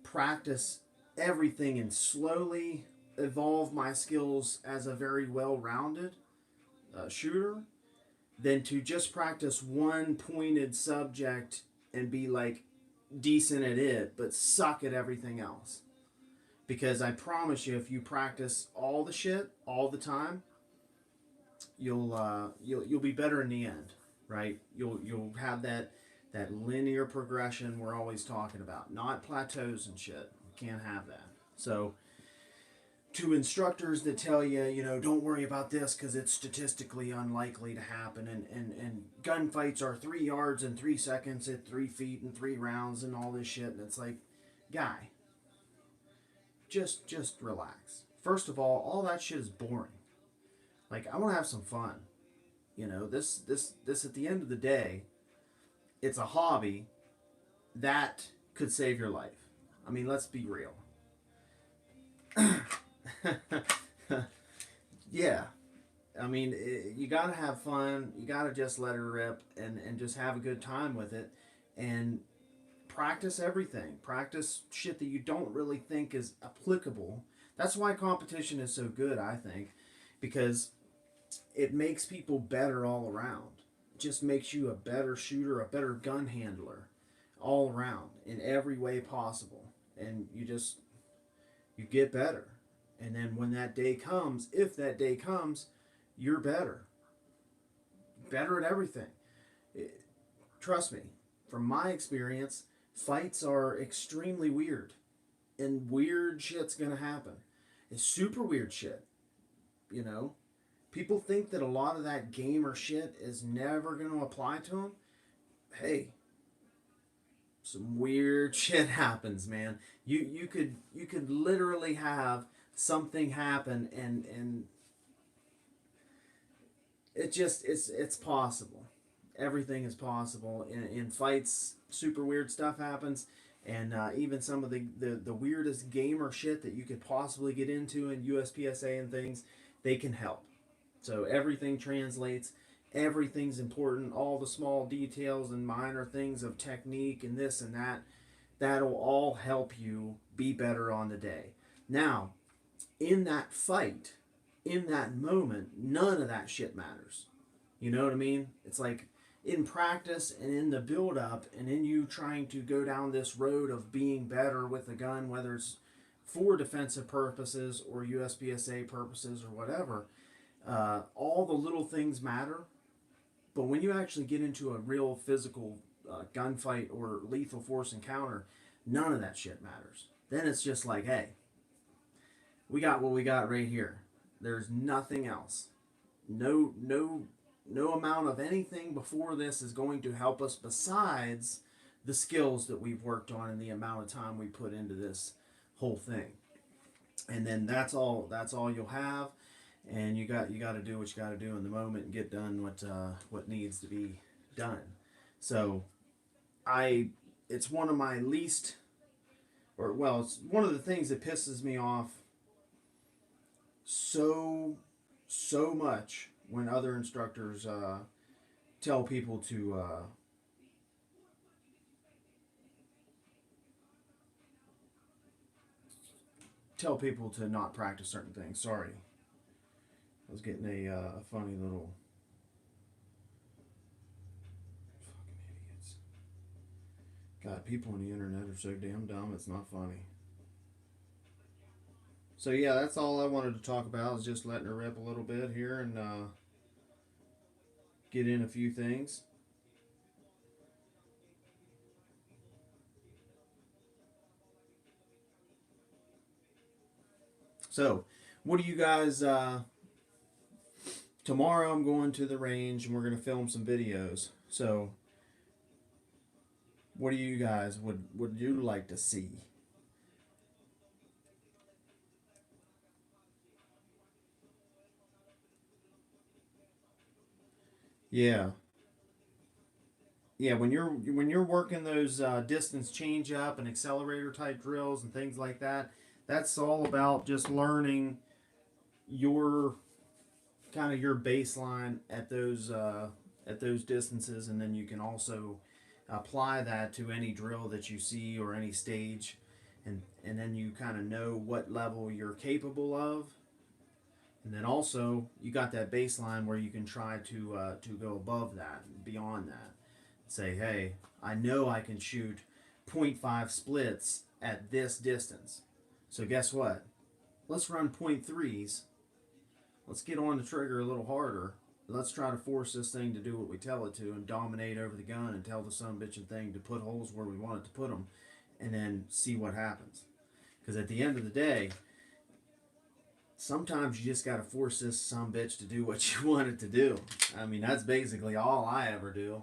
practice everything and slowly evolve my skills as a very well-rounded shooter than to just practice one pointed subject and be like decent at it but suck at everything else. Because I promise you, if you practice all the shit all the time, you'll be better in the end, right? You'll have that linear progression we're always talking about, not plateaus and shit. You can't have that. So to instructors that tell you, you know, don't worry about this because it's statistically unlikely to happen, and gunfights are 3 yards and 3 seconds at 3 feet and 3 rounds and all this shit, and it's like, guy, just relax. First of all that shit is boring. Like, I want to have some fun. You know, this at the end of the day, it's a hobby that could save your life. I mean, let's be real. Yeah. I mean, you got to have fun. You got to just let her rip and just have a good time with it. And practice everything. Practice shit that you don't really think is applicable. That's why competition is so good, I think. Because it makes people better all around. It just makes you a better shooter, a better gun handler all around in every way possible. And you get better. And then when that day comes, if that day comes, you're better. Better at everything. Trust me, from my experience, fights are extremely weird. And weird shit's gonna happen. It's super weird shit. You know? People think that a lot of that gamer shit is never gonna apply to them. Hey, some weird shit happens, man. You could literally have something happen and it's possible. Everything is possible in fights. Super weird stuff happens, and even some of the weirdest gamer shit that you could possibly get into in USPSA and things, they can help. So everything translates. Everything's important. All the small details and minor things of technique and this and that, that'll all help you be better on the day. Now, in that fight, in that moment, none of that shit matters. You know what I mean? It's like in practice and in the build up and in you trying to go down this road of being better with a gun, whether it's for defensive purposes or USPSA purposes or whatever, all the little things matter. But when you actually get into a real physical gunfight or lethal force encounter, none of that shit matters. Then it's just like, hey, we got what we got right here. There's nothing else. No amount of anything before this is going to help us besides the skills that we've worked on and the amount of time we put into this whole thing. And then that's all you'll have, and you got to do what you got to do in the moment and get done what needs to be done. So it's one of my least, or well, it's one of the things that pisses me off so much when other instructors tell people to not practice certain things. Sorry, I was getting a funny little fucking idiots. God, people on the internet are so damn dumb. It's not funny. So yeah, that's all I wanted to talk about, is just letting her rip a little bit here and get in a few things. So, what do you guys? Tomorrow I'm going to the range and we're going to film some videos. So, what do you guys would you like to see? Yeah, yeah. When you're working those distance change up and accelerator type drills and things like that, that's all about just learning your kind of your baseline at those distances, and then you can also apply that to any drill that you see or any stage, and then you kind of know what level you're capable of, and then also you got that baseline where you can try to go above that, beyond that. Say, hey, I know I can shoot 0.5 splits at this distance. So guess what? Let's run 0.3s. Let's get on the trigger a little harder. Let's try to force this thing to do what we tell it to and dominate over the gun and tell the son bitchin' thing to put holes where we want it to put them, and then see what happens. Because at the end of the day, sometimes you just got to force this son bitch to do what you want it to do. I mean, that's basically all I ever do.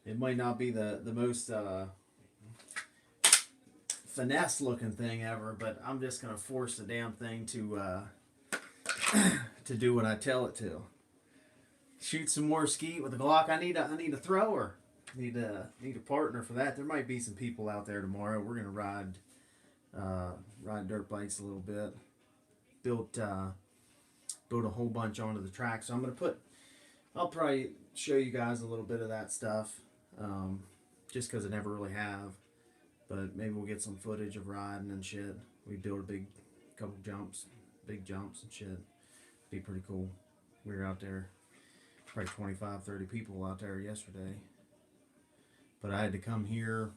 It might not be the most finesse looking thing ever, but I'm just going to force the damn thing to do what I tell it to. Shoot some more skeet with a Glock. I need a thrower. Need a partner for that. There might be some people out there tomorrow. We're gonna ride dirt bikes a little bit. Built a whole bunch onto the track. So I'll probably show you guys a little bit of that stuff, just because I never really have. But maybe we'll get some footage of riding and shit. We built a couple big jumps and shit. Be pretty cool. We were out there, probably 25, 30 people out there yesterday. But I had to come here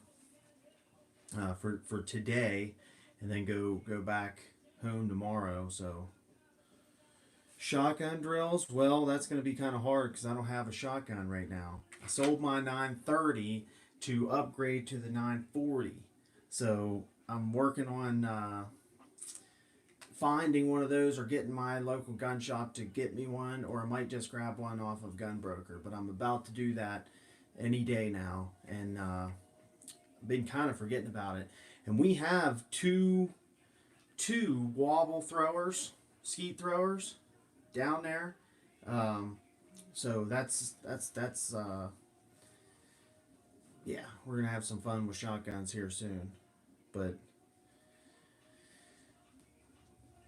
for today and then go back home tomorrow. So shotgun drills, well, that's going to be kind of hard because I don't have a shotgun right now. I sold my 930 to upgrade to the 940. So I'm working on finding one of those or getting my local gun shop to get me one, or I might just grab one off of Gunbroker. But I'm about to do that any day now, and been kind of forgetting about it. And we have two wobble throwers, skeet throwers down there. So that's yeah, we're gonna have some fun with shotguns here soon. But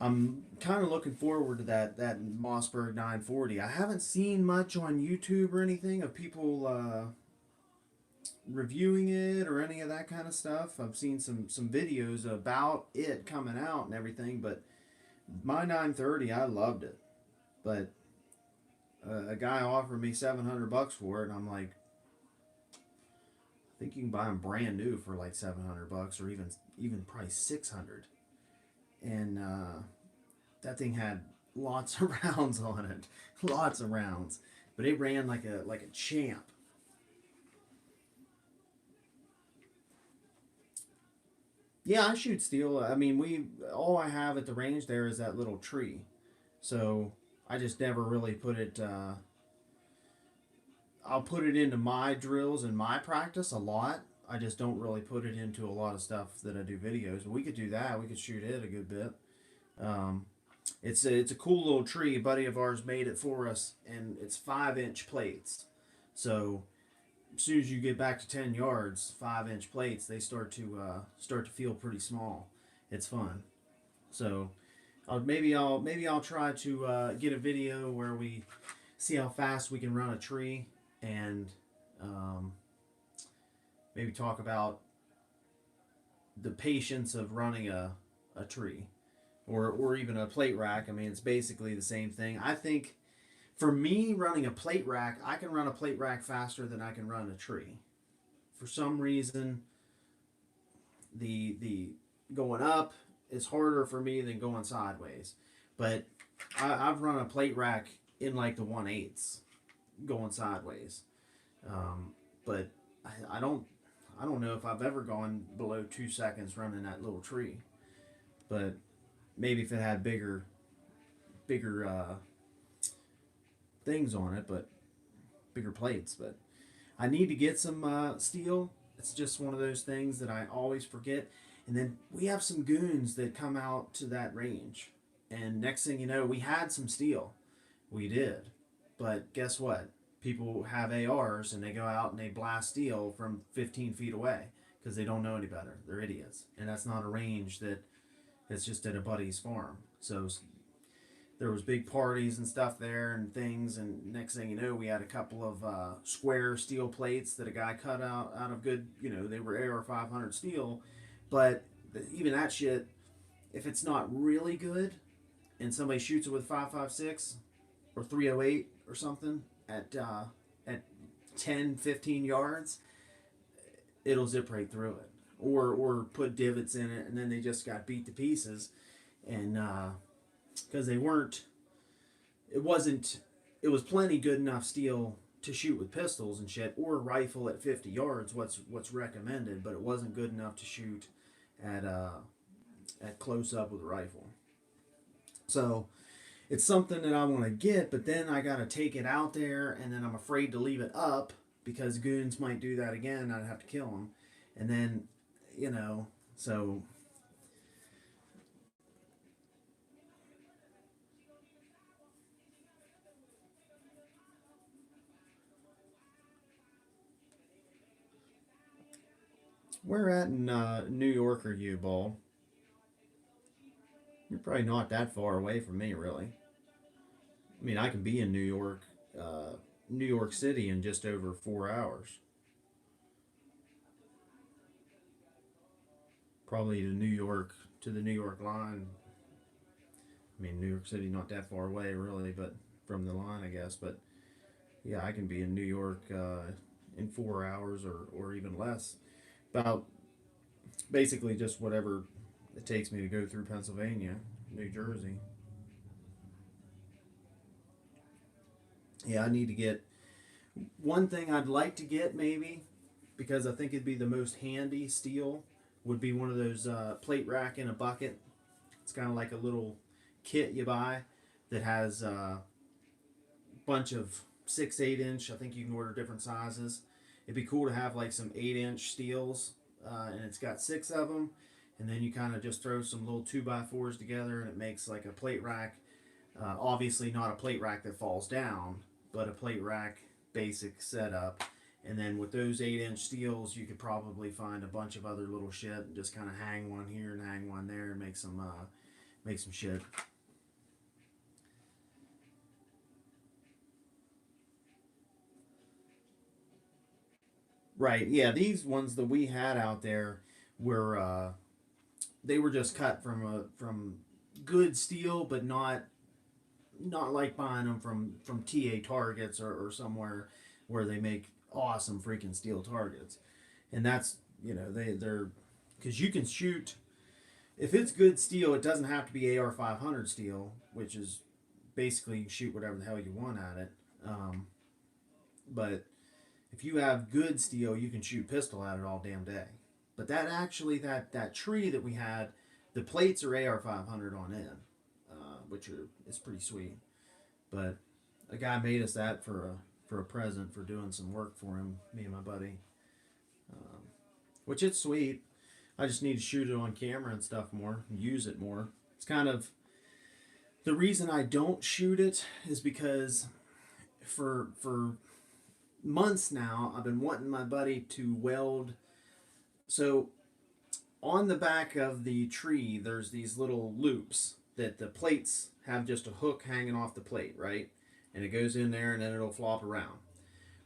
I'm kind of looking forward to that Mossberg 940. I haven't seen much on YouTube or anything of people reviewing it or any of that kind of stuff. I've seen some videos about it coming out and everything, but my 930, I loved it. But a guy offered me $700 for it, and I'm like, I think you can buy them brand new for like $700, or even probably $600. And that thing had lots of rounds on it, lots of rounds, but it ran like a champ. Yeah, I shoot steel. I mean, we all I have at the range there is that little tree, so I just never really put it. I'll put it into my drills and my practice a lot. I just don't really put it into a lot of stuff that I do videos. We could do that. We could shoot it a good bit. Um, it's a cool little tree. A buddy of ours made it for us, and it's 5-inch plates. So as soon as you get back to 10 yards, 5-inch plates, they start to feel pretty small. It's fun. So maybe I'll try to get a video where we see how fast we can run a tree, and um, maybe talk about the patience of running a tree, or even a plate rack. I mean, it's basically the same thing. I think for me, running a plate rack, I can run a plate rack faster than I can run a tree. For some reason, the going up is harder for me than going sideways. But I've run a plate rack in like the 1/8 going sideways. But I don't know if I've ever gone below 2 seconds running that little tree. But maybe if it had bigger things on it, but bigger plates. But I need to get some steel. It's just one of those things that I always forget. And then we have some goons that come out to that range, and next thing you know, we had some steel. We did, but guess what? People have ARs and they go out and they blast steel from 15 feet away because they don't know any better. They're idiots, and that's not a range that it's just at a buddy's farm. So there was big parties and stuff there and things, and next thing you know, we had a couple of square steel plates that a guy cut out of good, they were AR 500 steel, but even that shit, if it's not really good and somebody shoots it with 5.56 or 308 or something at 10, 15 yards, it'll zip right through it, or put divots in it, and then they just got beat to pieces, and because it was plenty good enough steel to shoot with pistols and shit, or rifle at 50 yards, what's recommended, but it wasn't good enough to shoot at close up with a rifle. So it's something that I want to get, but then I got to take it out there, and then I'm afraid to leave it up because goons might do that again. I'd have to kill them, and then so where at in New York are you, Ball? You're probably not that far away from me, really. I mean, I can be in New York City in just over 4 hours. Probably to the New York line. I mean, New York City not that far away, really, but from the line, I guess. But yeah, I can be in New York in 4 hours, or even less. About basically just whatever it takes me to go through Pennsylvania, New Jersey. Yeah, I need to get one thing I'd like to get, maybe, because I think it'd be the most handy steel, would be one of those plate rack in a bucket. It's kind of like a little kit you buy that has a bunch of 6, 8-inch. I think you can order different sizes. It'd be cool to have like some 8-inch steels, and it's got 6 of them, and then you kind of just throw some little 2x4s together, and it makes like a plate rack. Obviously, not a plate rack that falls down, but a plate rack basic setup. And then with those 8-inch steels, you could probably find a bunch of other little shit and just kind of hang one here and hang one there and make some shit. Right. Yeah. These ones that we had out there were they were just cut from good steel, but not like buying them from TA Targets, or somewhere where they make awesome freaking steel targets. And that's they're because you can shoot, if it's good steel. It doesn't have to be AR 500 steel, which is basically you can shoot whatever the hell you want at it. But if you have good steel, you can shoot pistol at it all damn day. But that actually, that tree that we had, the plates are AR-500 on in, which is pretty sweet. But a guy made us that for a present for doing some work for him, me and my buddy. Um, which it's sweet. I just need to shoot it on camera and stuff more, and use it more. It's kind of the reason I don't shoot it is because for months now I've been wanting my buddy to weld. So on the back of the tree, there's these little loops that the plates have just a hook hanging off the plate, right? And it goes in there and then it'll flop around.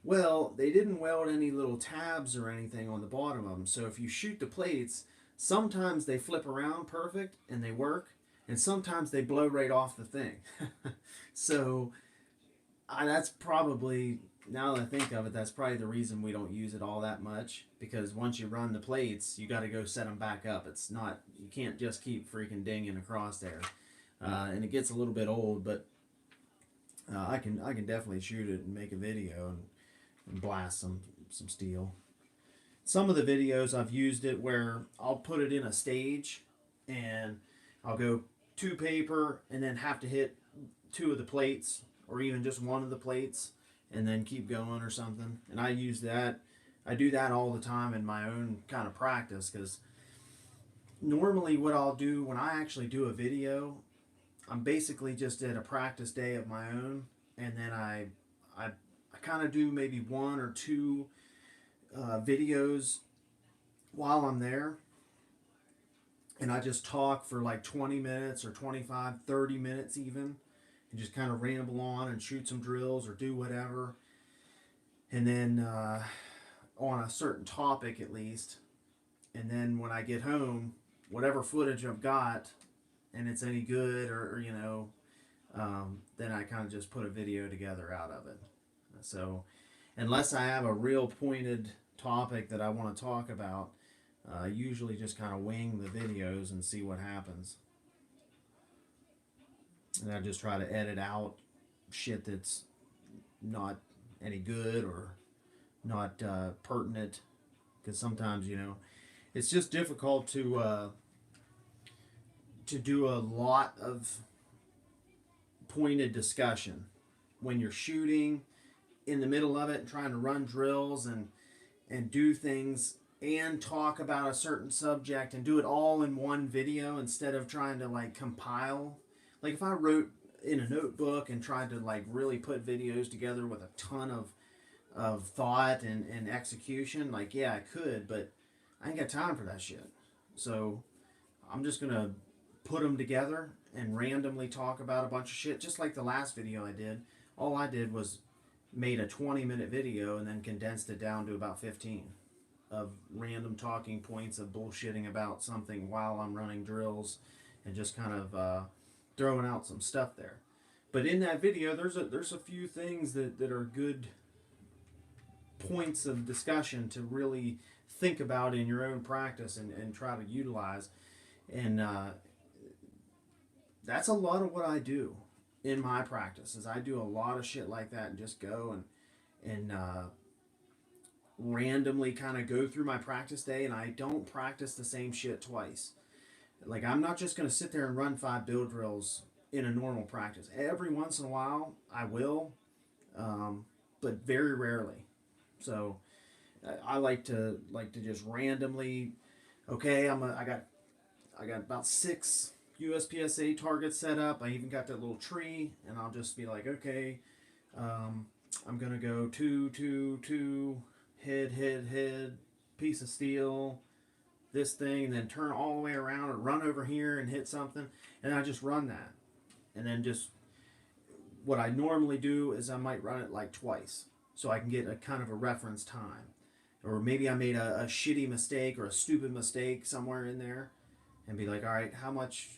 Well, they didn't weld any little tabs or anything on the bottom of them. So if you shoot the plates, sometimes they flip around perfect and they work, and sometimes they blow right off the thing. So that's probably, now that I think of it, that's probably the reason we don't use it all that much, because once you run the plates, you got to go set them back up. It's not, you can't just keep freaking dinging across there. And it gets a little bit old, but I can definitely shoot it and make a video and blast some steel. Some of the videos I've used it where I'll put it in a stage and I'll go to paper and then have to hit two of the plates or even just one of the plates and then keep going or something. And I use that. I do that all the time in my own kind of practice, because normally what I'll do when I actually do a video, I'm basically just at a practice day of my own, and then I kind of do maybe one or two videos while I'm there, and I just talk for like 20 minutes or 25, 30 minutes even, and just kind of ramble on and shoot some drills or do whatever. And then on a certain topic at least. And then when I get home, whatever footage I've got, and it's any good or then I kind of just put a video together out of it. So unless I have a real pointed topic that I want to talk about, I usually just kind of wing the videos and see what happens. And I just try to edit out shit that's not any good or not pertinent, because sometimes it's just difficult to do a lot of pointed discussion when you're shooting in the middle of it and trying to run drills and do things and talk about a certain subject and do it all in one video instead of trying to like compile. Like if I wrote in a notebook and tried to like really put videos together with a ton of thought and execution, like yeah, I could, but I ain't got time for that shit. So I'm just gonna put them together and randomly talk about a bunch of shit, just like the last video I did. All I did was made a 20-minute video and then condensed it down to about 15 of random talking points of bullshitting about something while I'm running drills and just kind of throwing out some stuff there. But in that video, there's a few things that are good points of discussion to really think about in your own practice and try to utilize. And that's a lot of what I do in my practice, is I do a lot of shit like that and just go and randomly kind of go through my practice day, and I don't practice the same shit twice. Like I'm not just going to sit there and run 5 build drills in a normal practice. Every once in a while I will, but very rarely. So I like to just randomly, okay, I got about 6 USPSA targets set up. I even got that little tree, and I'll just be like, okay, I'm gonna go 2, 2, 2, head, piece of steel, this thing, and then turn all the way around or run over here and hit something, and I just run that. And then just what I normally do is I might run it like twice, so I can get a kind of a reference time. Or maybe I made a shitty mistake or a stupid mistake somewhere in there, and be like, all right, how much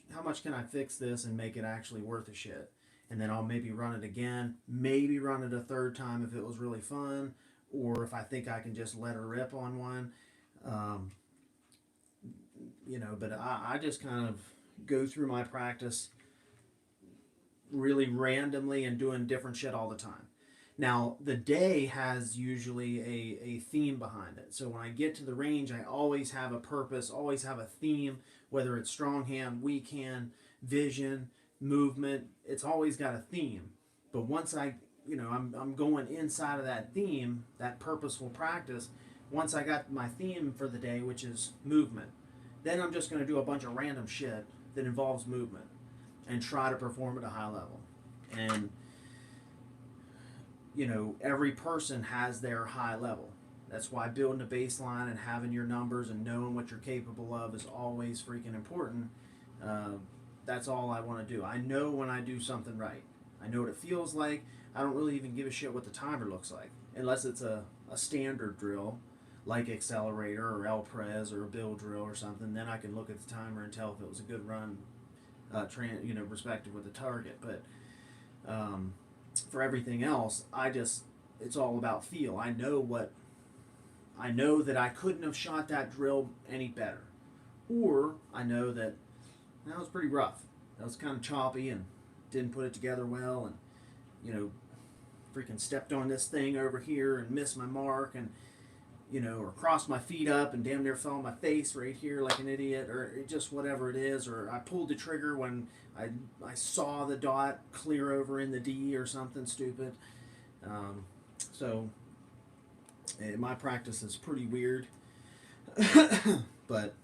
can I fix this and make it actually worth a shit? And then I'll maybe run it again, maybe run it a third time if it was really fun, or if I think I can just let her rip on one. But I just kind of go through my practice really randomly and doing different shit all the time. Now, the day has usually a theme behind it. So when I get to the range, I always have a purpose, always have a theme, whether it's strong hand, weak hand, vision, movement. It's always got a theme. But once I'm going inside of that theme, that purposeful practice, once I got my theme for the day, which is movement, then I'm just going to do a bunch of random shit that involves movement and try to perform at a high level. And every person has their high level. That's why building a baseline and having your numbers and knowing what you're capable of is always freaking important. That's all I want to do. I know when I do something right. I know what it feels like. I don't really even give a shit what the timer looks like, unless it's a standard drill, like accelerator or L-Pres or a build drill or something. Then I can look at the timer and tell if it was a good run, respective with the target. But for everything else, it's all about feel. I know that I couldn't have shot that drill any better, or I know that was pretty rough. That was kind of choppy and didn't put it together well, and freaking stepped on this thing over here and missed my mark, and or crossed my feet up and damn near fell on my face right here like an idiot, or just whatever it is, or I pulled the trigger when I saw the dot clear over in the D or something stupid. So my practice is pretty weird. But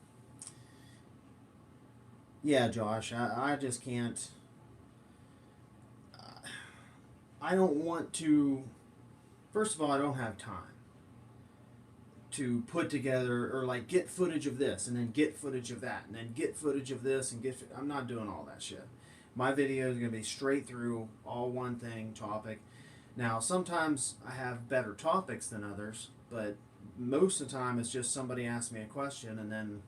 yeah, Josh, I just can't. I don't want to. First of all, I don't have time to put together or like get footage of this and then get footage of that and then get footage of this and I'm not doing all that shit. My video is going to be straight through, all one thing, topic. Now, sometimes I have better topics than others, but most of the time it's just somebody asks me a question and then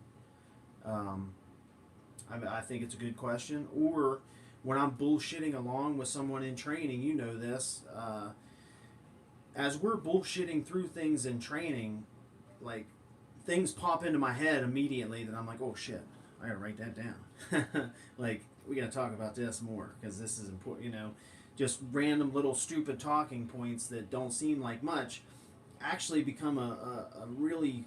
I think it's a good question. Or when I'm bullshitting along with someone in training, you know this, as we're bullshitting through things in training, like things pop into my head immediately that I'm like, oh shit, I gotta write that down. Like, we gotta talk about this more because this is important. Just random little stupid talking points that don't seem like much actually become a really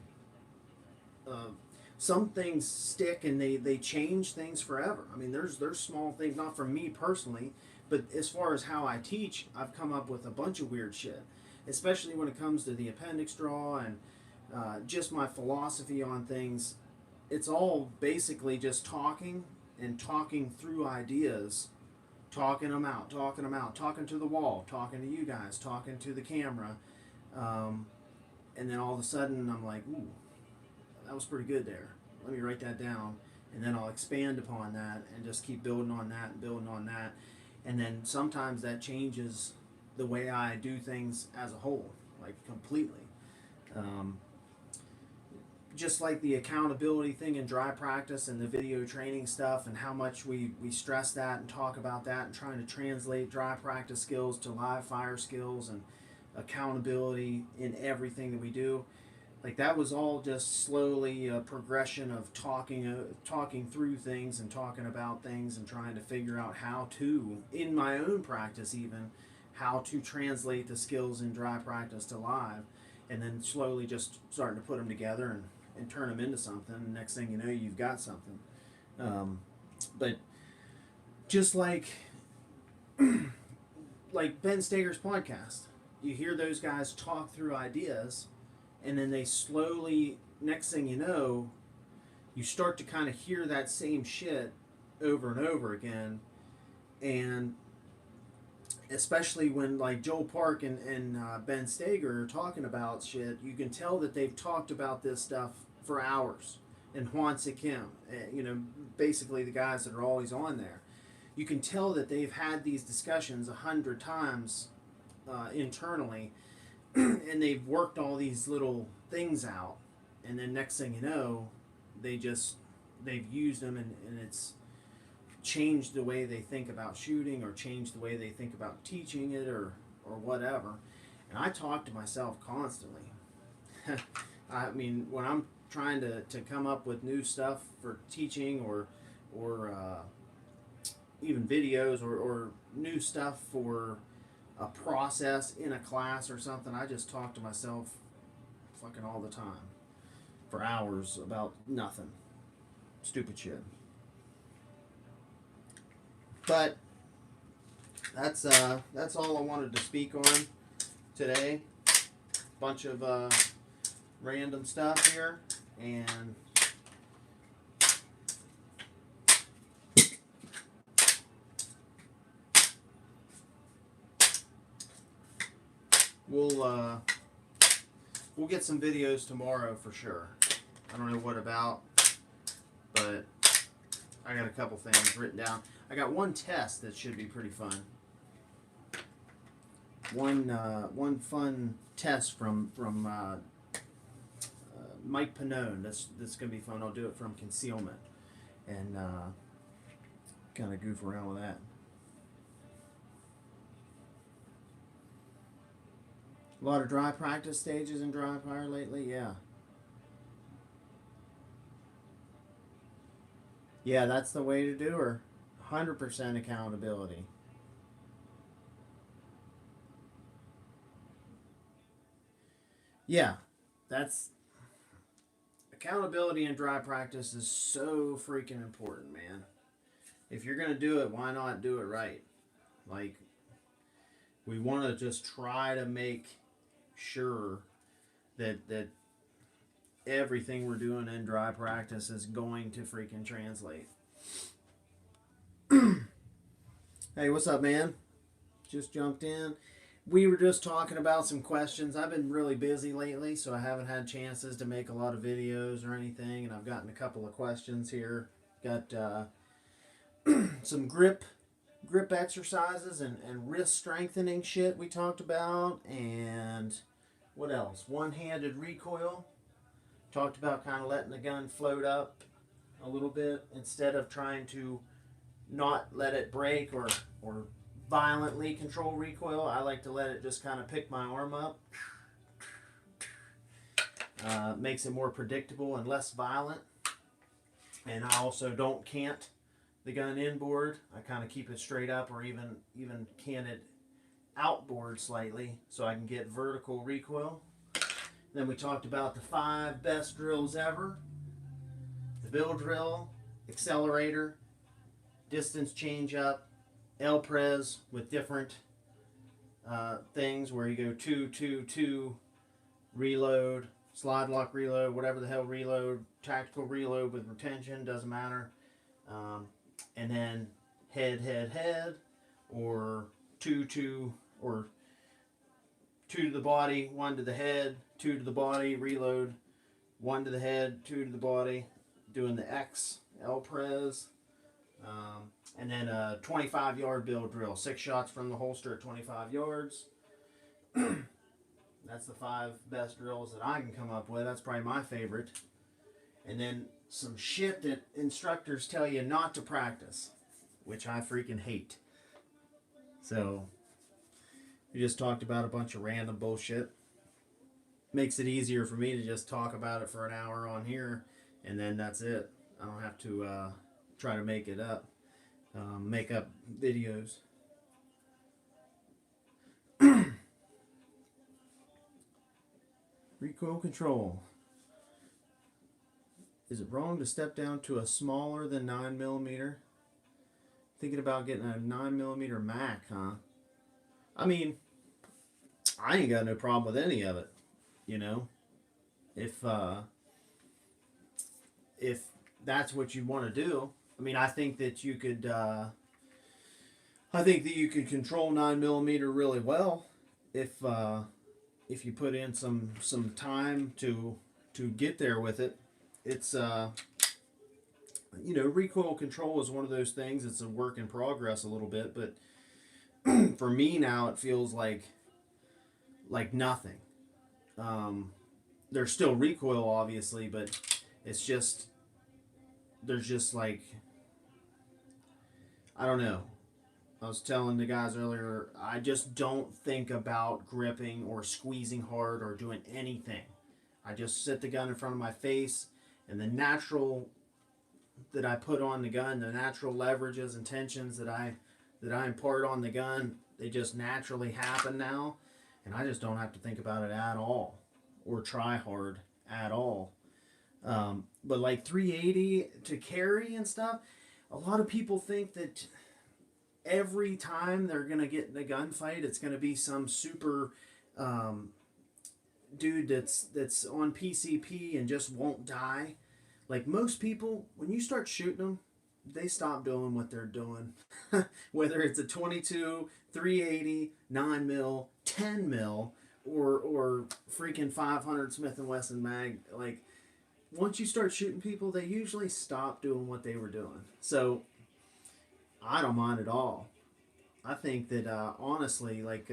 some things stick and they change things forever. I mean, there's small things, not for me personally, but as far as how I teach, I've come up with a bunch of weird shit, especially when it comes to the appendix draw and just my philosophy on things. It's all basically just talking and talking through ideas, talking them out, talking to the wall, talking to you guys, talking to the camera, and then all of a sudden I'm like, ooh, that was pretty good there. Let me write that down, and then I'll expand upon that and just keep building on that and building on that, and then sometimes that changes the way I do things as a whole, like completely. Just like the accountability thing in dry practice and the video training stuff and how much we stress that and talk about that and trying to translate dry practice skills to live fire skills and accountability in everything that we do. Like, that was all just slowly a progression of talking through things and talking about things and trying to figure out how to, in my own practice even, how to translate the skills in dry practice to live, and then slowly just starting to put them together and turn them into something. And next thing you know, you've got something. But just like Ben Steger's podcast, you hear those guys talk through ideas, and then they slowly, next thing you know, you start to kind of hear that same shit over and over again. And especially when like Joel Park and Ben Steger are talking about shit, you can tell that they've talked about this stuff for hours. And Hwang-Sik Kim, basically the guys that are always on there, you can tell that they've had these discussions 100 times internally, and they've worked all these little things out, and then next thing you know, they've used them, and it's changed the way they think about shooting, or changed the way they think about teaching it, or whatever. And I talk to myself constantly. I mean, when I'm trying to come up with new stuff for teaching, or even videos, or new stuff for a process in a class or something, I just talk to myself fucking all the time for hours about nothing. Stupid shit. But that's all I wanted to speak on today. Bunch of random stuff here, and we'll get some videos tomorrow for sure. I don't know what about, but I got a couple things written down. I got one test that should be pretty fun. One fun test from Mike Pannone. That's gonna be fun. I'll do it from concealment and kind of goof around with that. A lot of dry practice stages in dry fire lately. Yeah, that's the way to do her. 100% accountability. Yeah, that's accountability in dry practice is so freaking important, man. If you're gonna do it, why not do it right? Like, we want to just try to make sure that everything we're doing in dry practice is going to freaking translate. Hey, what's up, man? Just jumped in. We were just talking about some questions. I've been really busy lately, so I haven't had chances to make a lot of videos or anything, and I've gotten a couple of questions here. Got some grip exercises and wrist strengthening shit we talked about, and what else? One-handed recoil. Talked about kind of letting the gun float up a little bit instead of trying to not let it break or violently control recoil. I like to let it just kind of pick my arm up. Makes it more predictable and less violent. And I also don't cant the gun inboard. I kind of keep it straight up, or even cant it outboard slightly so I can get vertical recoil. Then we talked about the 5 best drills ever. The bill drill, accelerator, distance change up, L-Pres with different things where you go 2-2-2, reload, slide lock reload, whatever the hell reload, tactical reload with retention, doesn't matter. And then head, or 2-2, or 2 to the body, 1 to the head, 2 to the body, reload, 1 to the head, 2 to the body, doing the X, L-Pres. And then a 25-yard bill drill. 6 shots from the holster at 25 yards. That's the 5 best drills that I can come up with. That's probably my favorite. And then some shit that instructors tell you not to practice, which I freaking hate. So, we just talked about a bunch of random bullshit. Makes it easier for me to just talk about it for an hour on here, and then that's it. I don't have to try to make it up. Make up videos. Recoil control. Is it wrong to step down to a smaller than 9mm? Thinking about getting a 9mm Mac, huh? I mean, I ain't got no problem with any of it, you know. If that's what you want to do. I mean, I think that you could control 9mm really well if you put in some time to get there with it. It's recoil control is one of those things. It's a work in progress a little bit, but for me now it feels like nothing. There's still recoil, obviously, but it's just there's just like, I don't know. I was telling the guys earlier, I just don't think about gripping or squeezing hard or doing anything. I just sit the gun in front of my face, and the natural that I put on the gun, the natural leverages and tensions that I impart on the gun, They just naturally happen now, and I just don't have to think about it at all or try hard at all. But like 380 to carry and stuff, a lot of people think that every time they're gonna get in a gunfight, it's gonna be some super dude that's on PCP and just won't die. Like most people, when you start shooting them, they stop doing what they're doing. Whether it's a 22, 380, 9 mil, 10 mil, or freaking 500 Smith and Wesson mag. Like once you start shooting people, they usually stop doing what they were doing. So I don't mind at all. I think that honestly, like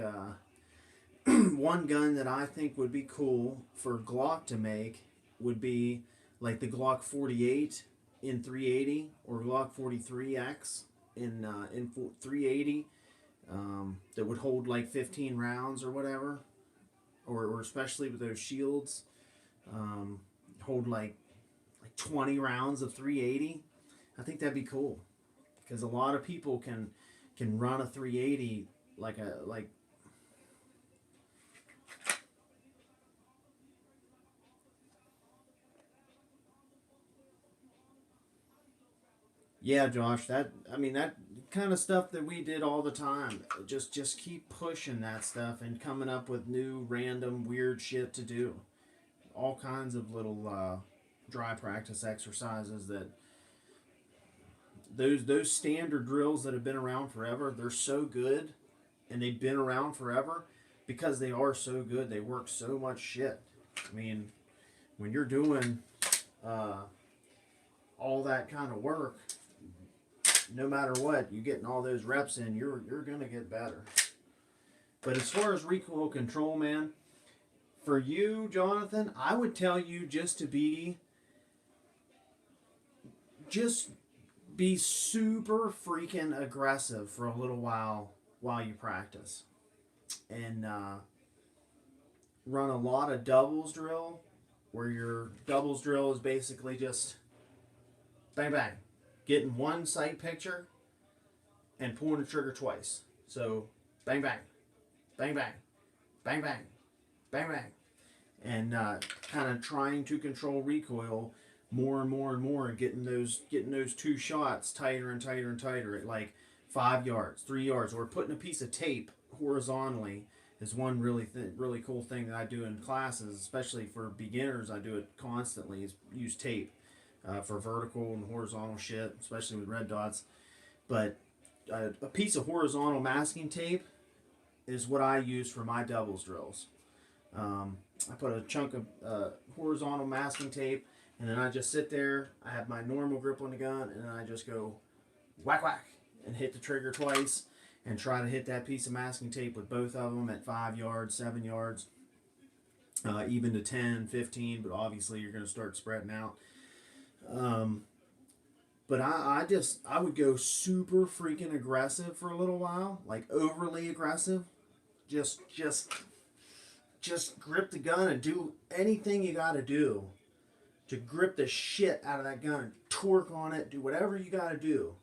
one gun that I think would be cool for Glock to make would be like the Glock 48 in 380 or Glock 43X in 380 that would hold like 15 rounds or whatever, or especially with those shields, hold like 20 rounds of 380. I think that'd be cool because a lot of people can run a 380 like. Yeah, Josh, that kind of stuff that we did all the time. Just keep pushing that stuff and coming up with new random weird shit to do. All kinds of little dry practice exercises that those standard drills that have been around forever, they're so good and they've been around forever because they are so good. They work so much shit. I mean, when you're doing all that kind of work, no matter what, you getting all those reps in, you're gonna get better. But as far as recoil control, man, for you, Jonathan, I would tell you just be super freaking aggressive for a little while you practice, and run a lot of doubles drill, where your doubles drill is basically just bang bang, getting one sight picture and pulling the trigger twice. So bang bang, bang bang, bang bang, bang bang, and kind of trying to control recoil more and more and more, and getting those two shots tighter and tighter and tighter at like 5 yards, 3 yards, or putting a piece of tape horizontally is one really cool thing that I do in classes, especially for beginners. I do it constantly. Is use tape for vertical and horizontal shit, especially with red dots. But a piece of horizontal masking tape is what I use for my doubles drills. I put a chunk of horizontal masking tape, and then I just sit there. I have my normal grip on the gun, and then I just go whack whack and hit the trigger twice and try to hit that piece of masking tape with both of them at 5 yards, 7 yards, even to 10, 15, but obviously you're going to start spreading out. But I would go super freaking aggressive for a little while, like overly aggressive. Just grip the gun and do anything you got to do to grip the shit out of that gun and torque on it. Do whatever you got to do.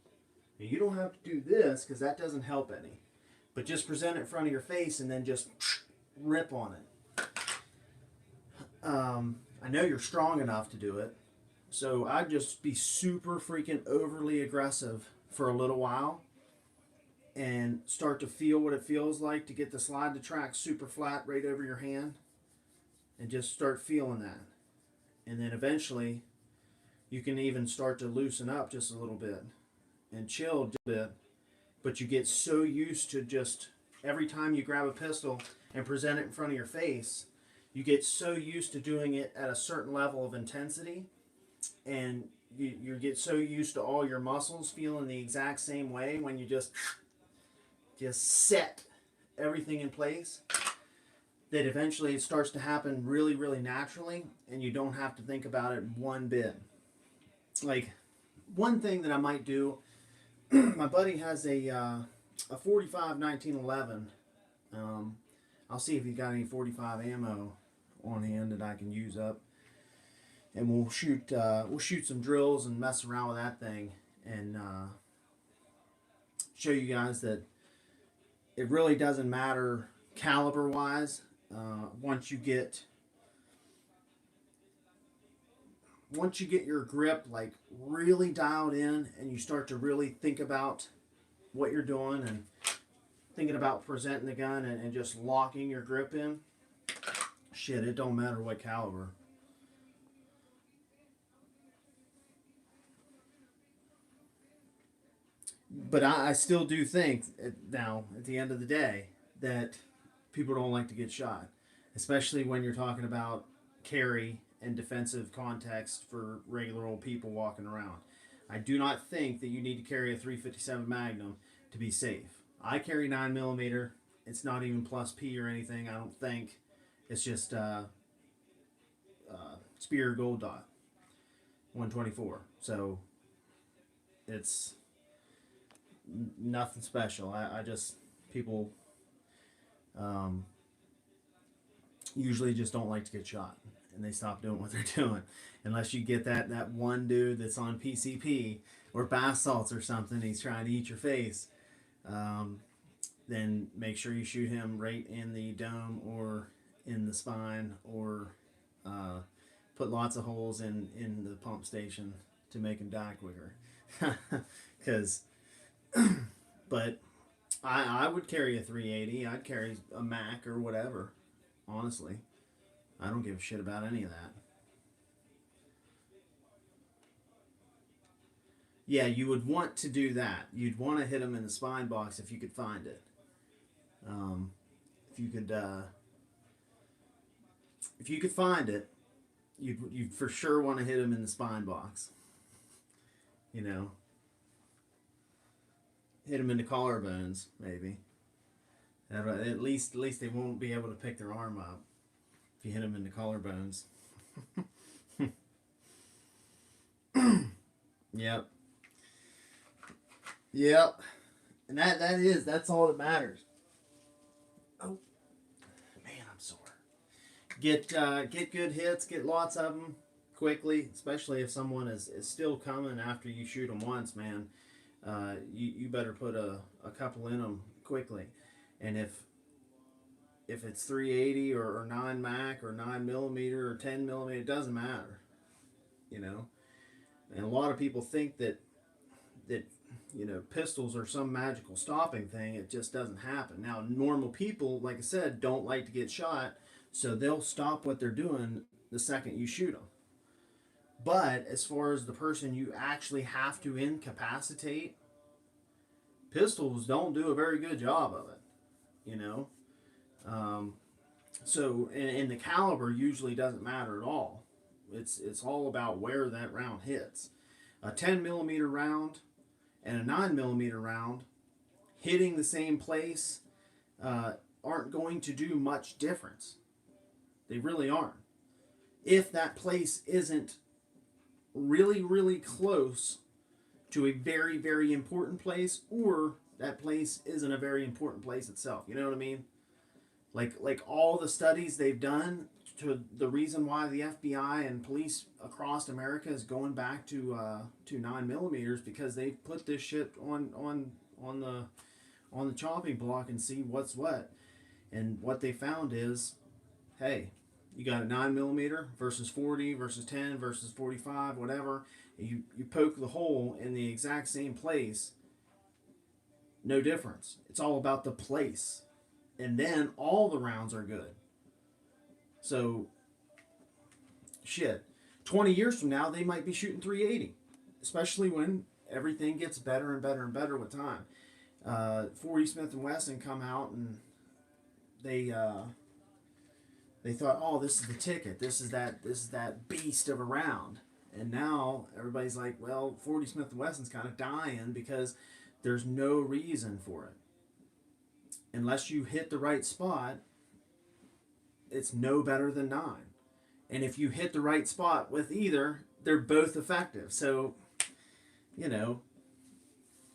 And you don't have to do this because that doesn't help any. But just present it in front of your face and then just rip on it. I know you're strong enough to do it. So I'd just be super freaking overly aggressive for a little while and start to feel what it feels like to get the slide to track super flat right over your hand, and just start feeling that. And then eventually you can even start to loosen up just a little bit and chill a bit. But you get so used to just every time you grab a pistol and present it in front of your face, you get so used to doing it at a certain level of intensity, and you get so used to all your muscles feeling the exact same way when you just set everything in place, that eventually it starts to happen really, really naturally, and you don't have to think about it one bit. Like, one thing that I might do, my buddy has a 45 1911. I'll see if he's got any 45 ammo on hand that I can use up, and we'll shoot some drills and mess around with that thing, and show you guys that it really doesn't matter caliber wise. Once you get your grip like really dialed in, and you start to really think about what you're doing and thinking about presenting the gun, and just locking your grip in, shit, it don't matter what caliber. But I still do think now, at the end of the day, that people don't like to get shot, especially when you're talking about carry and defensive context for regular old people walking around. I do not think that you need to carry a 357 Magnum to be safe. I carry 9 millimeter. It's not even plus P or anything. I don't think. It's just Spear Gold Dot 124. So it's nothing special. I just people um, usually just don't like to get shot, and they stop doing what they're doing unless you get that one dude that's on PCP or bath salts or something. He's trying to eat your face. Then make sure you shoot him right in the dome or in the spine, or put lots of holes in the pump station to make him die quicker. Because but I would carry a 380. I'd carry a Mac or whatever. Honestly, I don't give a shit about any of that. Yeah, you would want to do that. You'd want to hit him in the spine box if you could find it. Um, if you could, if you could find it, you'd for sure want to hit him in the spine box. You know, hit him in the collarbones, maybe. At least they won't be able to pick their arm up if you hit him in the collarbones. Yep. Yep. And that's all that matters. Oh man, I'm sore. Get good hits, get lots of them quickly, especially if someone is still coming after you shoot them once, man. You better put a couple in them quickly. And if it's 380 or 9 Mac or 9 millimeter or 10 millimeter, it doesn't matter, you know. And a lot of people think that pistols are some magical stopping thing. It just doesn't happen. Now, normal people, like I said, don't like to get shot, so they'll stop what they're doing the second you shoot them. But as far as the person you actually have to incapacitate, pistols don't do a very good job of it, you know. Um, and the caliber usually doesn't matter at all. It's all about where that round hits. A 10 millimeter round and a 9 millimeter round hitting the same place aren't going to do much difference. They really aren't. If that place isn't really, really close to a very, very important place, or that place isn't a very important place itself. You know what I mean? Like all the studies they've done to the reason why the FBI and police across America is going back to 9 millimeters, because they put this shit on the chopping block and see what's what. And what they found is, hey, you got a 9 millimeter versus 40 versus 10 versus 45, whatever. You poke the hole in the exact same place, no difference. It's all about the place. And then all the rounds are good. So, shit. 20 years from now, they might be shooting 380. Especially when everything gets better and better and better with time. 40 Smith & Wesson come out and they thought, oh, this is the ticket. This is that beast of a round. And now everybody's like, well, 40 Smith & Wesson's kind of dying because there's no reason for it. Unless you hit the right spot, it's no better than 9. And if you hit the right spot with either, they're both effective. So,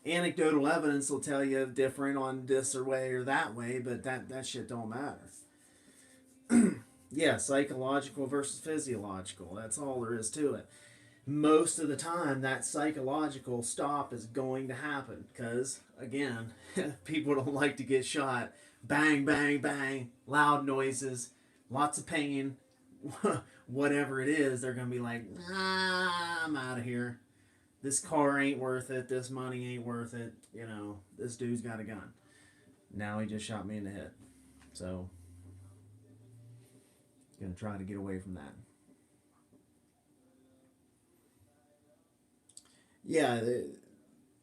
anecdotal evidence will tell you different on this or way or that way, but that shit don't matter. Yeah, psychological versus physiological. That's all there is to it. most of the time that psychological stop is going to happen because, again, people don't like to get shot. Bang, bang, bang, loud noises, lots of pain, whatever it is, they're going to be like, nah, I'm out of here. This car ain't worth it. This money ain't worth it. You know, this dude's got a gun. Now he just shot me in the head. So, going to try to get away from that. Yeah,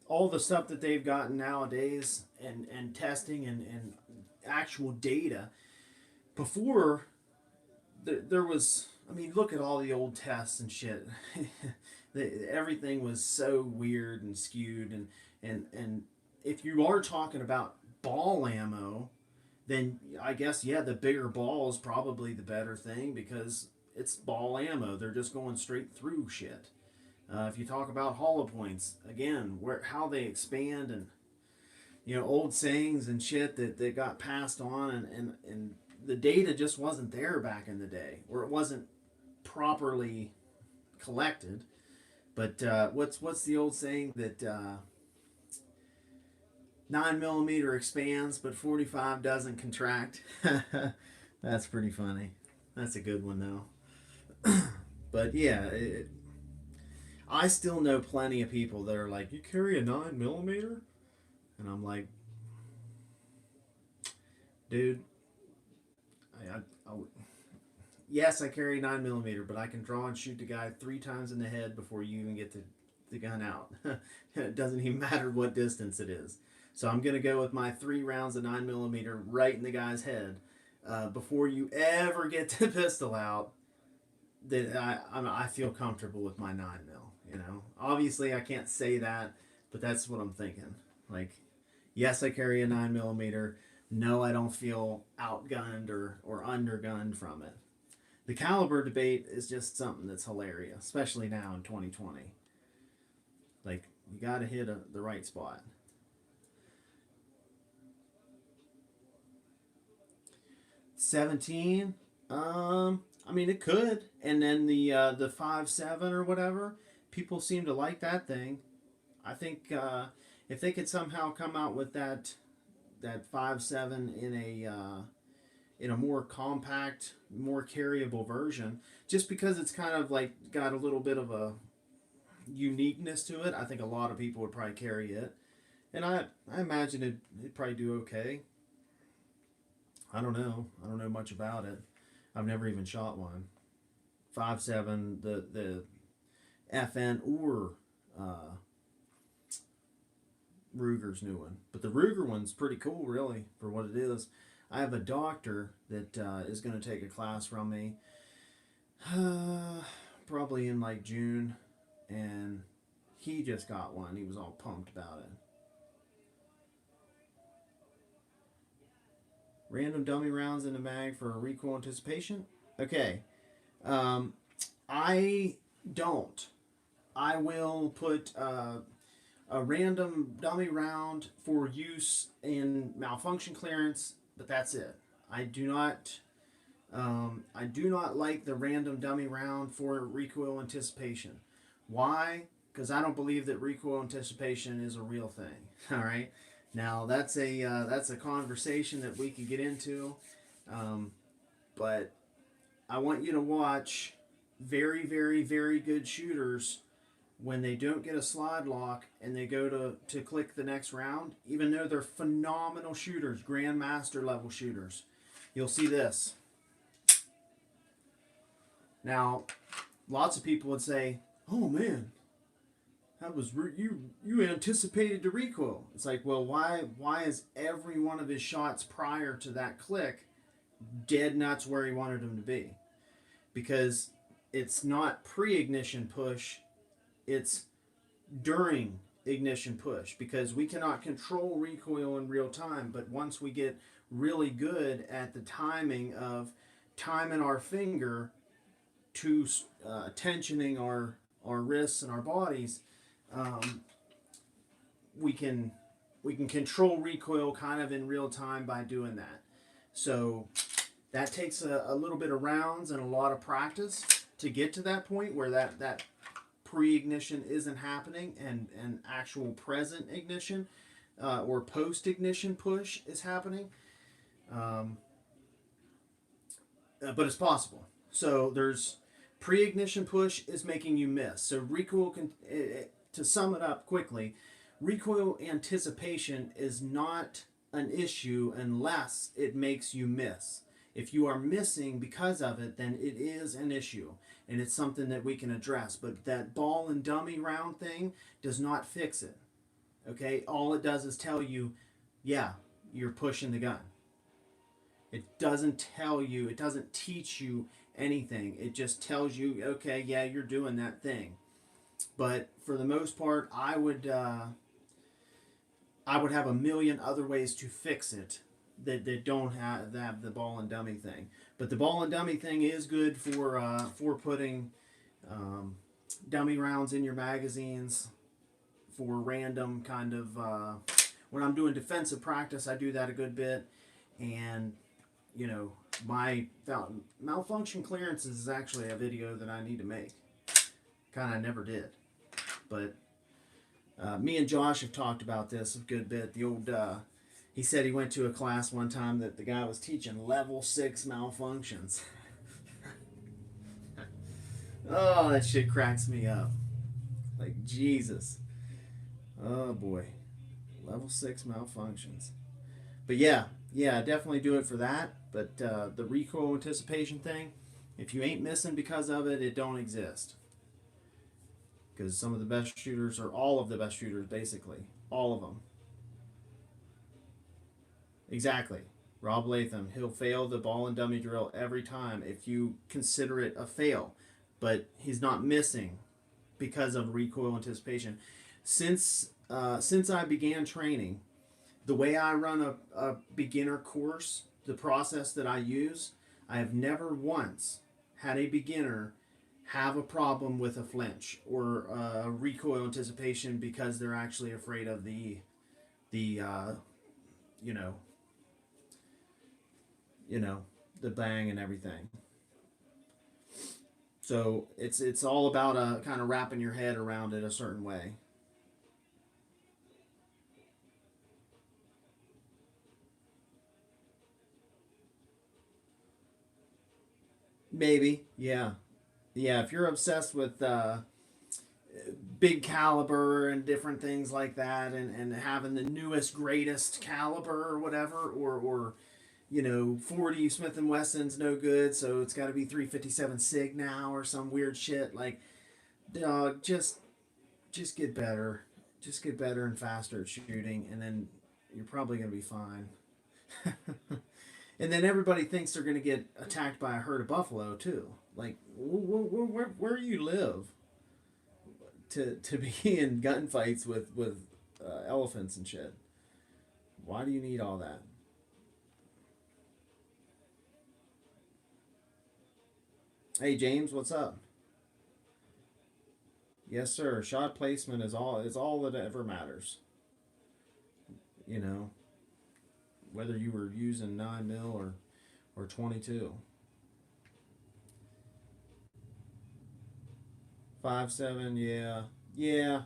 all the stuff that they've gotten nowadays and testing and actual data. Before, there was, I mean, look at all the old tests and shit. Everything was so weird and skewed. And if you are talking about ball ammo, then I guess, yeah, the bigger ball is probably the better thing because it's ball ammo. They're just going straight through shit. If you talk about hollow points, again, how they expand and, you know, old sayings and shit that got passed on and the data just wasn't there back in the day, or it wasn't properly collected. But what's the old saying that 9mm expands but 45 doesn't contract? That's pretty funny. That's a good one though. But yeah, I still know plenty of people that are like, "You carry a 9mm?" And I'm like, dude, I yes, I carry 9mm, but I can draw and shoot the guy 3 times in the head before you even get the gun out. It doesn't even matter what distance it is. So I'm gonna go with my 3 rounds of 9mm right in the guy's head before you ever get the pistol out. That I feel comfortable with my 9mm. You know, obviously I can't say that, but that's what I'm thinking. Like, yes, I carry a 9mm. No, I don't feel outgunned or undergunned from it. The caliber debate is just something that's hilarious, especially now in 2020. Like, you got to hit the right spot. '17. I mean, it could, and then the 5.7 or whatever. People seem to like that thing. I think if they could somehow come out with that 5.7 in a more compact, more carryable version, just because it's kind of like got a little bit of a uniqueness to it, I think a lot of people would probably carry it, and I imagine it'd probably do okay. I don't know. I don't know much about it. I've never even shot one. 5.7, the FN or Ruger's new one. But the Ruger one's pretty cool, really, for what it is. I have a doctor that is going to take a class from me probably in like June, and he just got one. He was all pumped about it. Random dummy rounds in the mag for a recoil anticipation? Okay. Um, I don't. I will put a random dummy round for use in malfunction clearance, but that's it. I do not. I do not like the random dummy round for recoil anticipation. Why? Because I don't believe that recoil anticipation is a real thing. All right. Now that's a conversation that we could get into, but I want you to watch very, very, very good shooters when they don't get a slide lock and they go to click the next round, even though they're phenomenal shooters, grandmaster level shooters. You'll see this. Now, lots of people would say, "Oh man, that was you anticipated the recoil." It's like, well, why is every one of his shots prior to that click dead nuts where he wanted them to be? Because it's not pre-ignition push, it's during ignition push, because we cannot control recoil in real time, but once we get really good at the timing of timing our finger to tensioning our wrists and our bodies, we can control recoil kind of in real time by doing that. So that takes a little bit of rounds and a lot of practice to get to that point where that pre-ignition isn't happening and actual present ignition or post-ignition push is happening. Um, but it's possible. So there's pre-ignition push is making you miss. So recoil can, to sum it up quickly, recoil anticipation is not an issue unless it makes you miss. If you are missing because of it, then it is an issue, and it's something that we can address. But that ball and dummy round thing does not fix it. Okay, all it does is tell you, yeah, you're pushing the gun. It doesn't tell you, it doesn't teach you anything. It just tells you, okay, yeah, you're doing that thing. But for the most part, I would have a million other ways to fix it that don't have the ball and dummy thing. But the ball and dummy thing is good for putting dummy rounds in your magazines for random kind of when I'm doing defensive practice, I do that a good bit. And you know, my malfunction clearances is actually a video that I need to make. Kind of never did, but me and Josh have talked about this a good bit. The old he said he went to a class one time that the guy was teaching level 6 malfunctions. Oh, that shit cracks me up. Like, Jesus. Oh, boy. Level 6 malfunctions. But yeah, definitely do it for that. But the recoil anticipation thing, if you ain't missing because of it, it don't exist. Because some of the best shooters, or all of the best shooters, basically. All of them. Exactly. Rob Latham, he'll fail the ball and dummy drill every time if you consider it a fail. But he's not missing because of recoil anticipation. Since I began training, the way I run a beginner course, the process that I use, I have never once had a beginner have a problem with a flinch or recoil anticipation because they're actually afraid of the the bang and everything. So it's all about kind of wrapping your head around it a certain way. Maybe, yeah. Yeah, if you're obsessed with big caliber and different things like that, and having the newest, greatest caliber or whatever, or 40 Smith and Wesson's no good, so it's got to be 357 Sig now or some weird shit. Like, dog, just get better, just get better and faster at shooting, and then you're probably gonna be fine. And then everybody thinks they're going to get attacked by a herd of buffalo too. Like, where you live to be in gunfights with elephants and shit? Why do you need all that? Hey James, what's up? Yes, sir. Shot placement is all that ever matters. You know, whether you were using 9 mil or 22. 5.7, yeah. Yeah.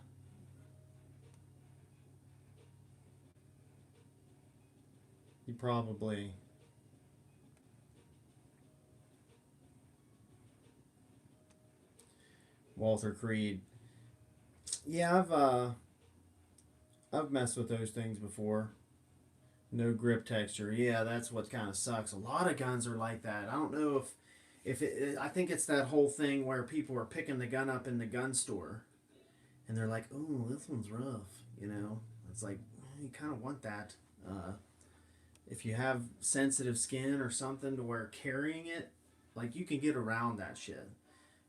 You probably. Walter Creed. Yeah, I've messed with those things before. No grip texture. Yeah, that's what kind of sucks. A lot of guns are like that. I don't know if I think it's that whole thing where people are picking the gun up in the gun store and they're like, "Oh, this one's rough." It's like you kind of want that. If you have sensitive skin or something to where carrying it, like you can get around that shit.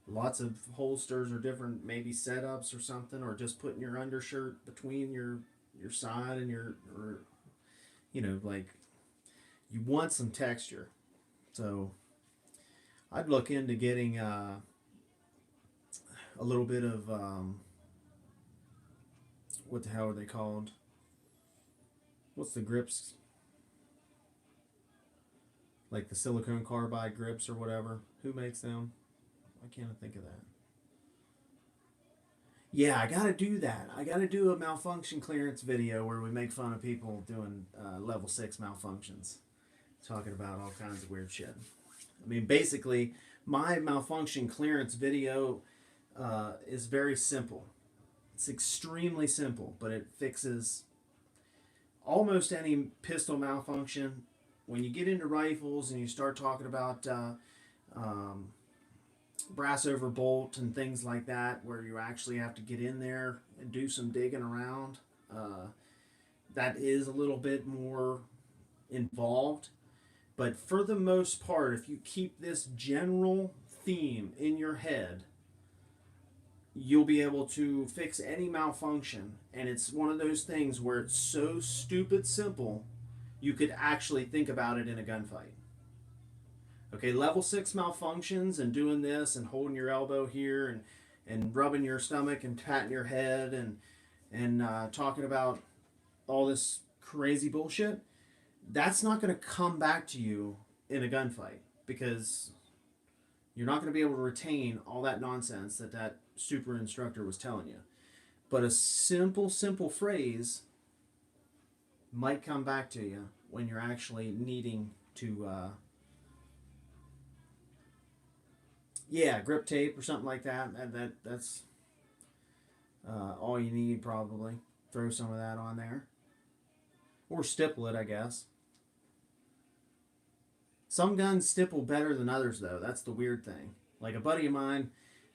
Lots of holsters or different maybe setups or something, or just putting your undershirt between your side and your, or like you want some texture. So I'd look into getting a little bit of what the hell are they called? What's the grips? Like the silicone carbide grips or whatever. Who makes them? I can't think of that. Yeah, I gotta do that. I gotta do a malfunction clearance video where we make fun of people doing level 6 malfunctions, talking about all kinds of weird shit. I mean, basically, my malfunction clearance video is very simple. It's extremely simple, but it fixes almost any pistol malfunction. When you get into rifles and you start talking about um, brass over bolt and things like that, where you actually have to get in there and do some digging around, that is a little bit more involved. But for the most part, if you keep this general theme in your head, you'll be able to fix any malfunction. And it's one of those things where it's so stupid simple, you could actually think about it in a gunfight. Okay, level 6 malfunctions and doing this and holding your elbow here and rubbing your stomach and patting your head and talking about all this crazy bullshit, that's not going to come back to you in a gunfight, because you're not going to be able to retain all that nonsense that super instructor was telling you. But a simple phrase might come back to you when you're actually needing to, grip tape or something like that. That's all you need, probably. Throw some of that on there. Or stipple it, I guess. Some guns stipple better than others, though. That's the weird thing. Like, a buddy of mine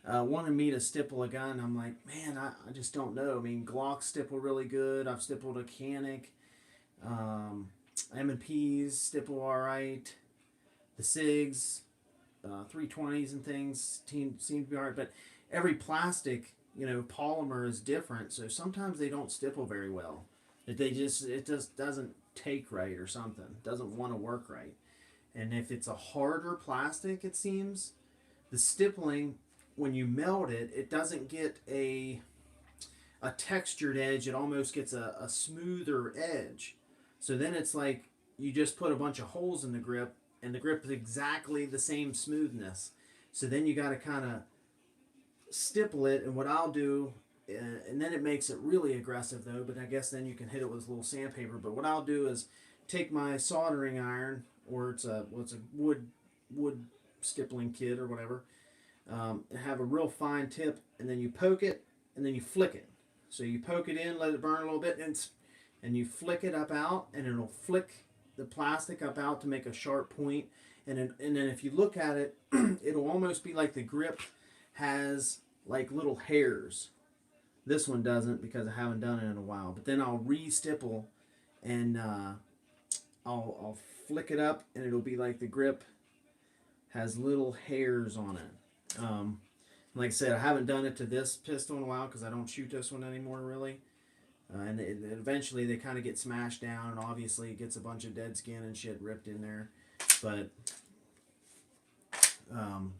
wanted me to stipple a gun. I'm like, man, I just don't know. I mean, Glocks stipple really good. I've stippled a Canic. M&Ps stipple all right. The SIGs, 320s and things seem to be all right. But every plastic, polymer is different. So sometimes they don't stipple very well. It just doesn't take right or something. It doesn't want to work right. And if it's a harder plastic, it seems, the stippling, when you melt it, it doesn't get a textured edge. It almost gets a smoother edge. So then it's like you just put a bunch of holes in the grip, and the grip is exactly the same smoothness. So then you got to kind of stipple it, and what I'll do, and then it makes it really aggressive though, but I guess then you can hit it with a little sandpaper. But what I'll do is take my soldering iron, or it's a wood stippling kit or whatever, and have a real fine tip, and then you poke it, and then you flick it. So you poke it in, let it burn a little bit, and you flick it up out, and it'll flick the plastic up out to make a sharp point. And then if you look at it, it'll almost be like the grip has like little hairs. This one doesn't, because I haven't done it in a while. But then I'll re-stipple, and I'll flick it up, and it'll be like the grip has little hairs on it. Like I said, I haven't done it to this pistol in a while because I don't shoot this one anymore, really. And eventually they kind of get smashed down, and obviously it gets a bunch of dead skin and shit ripped in there. But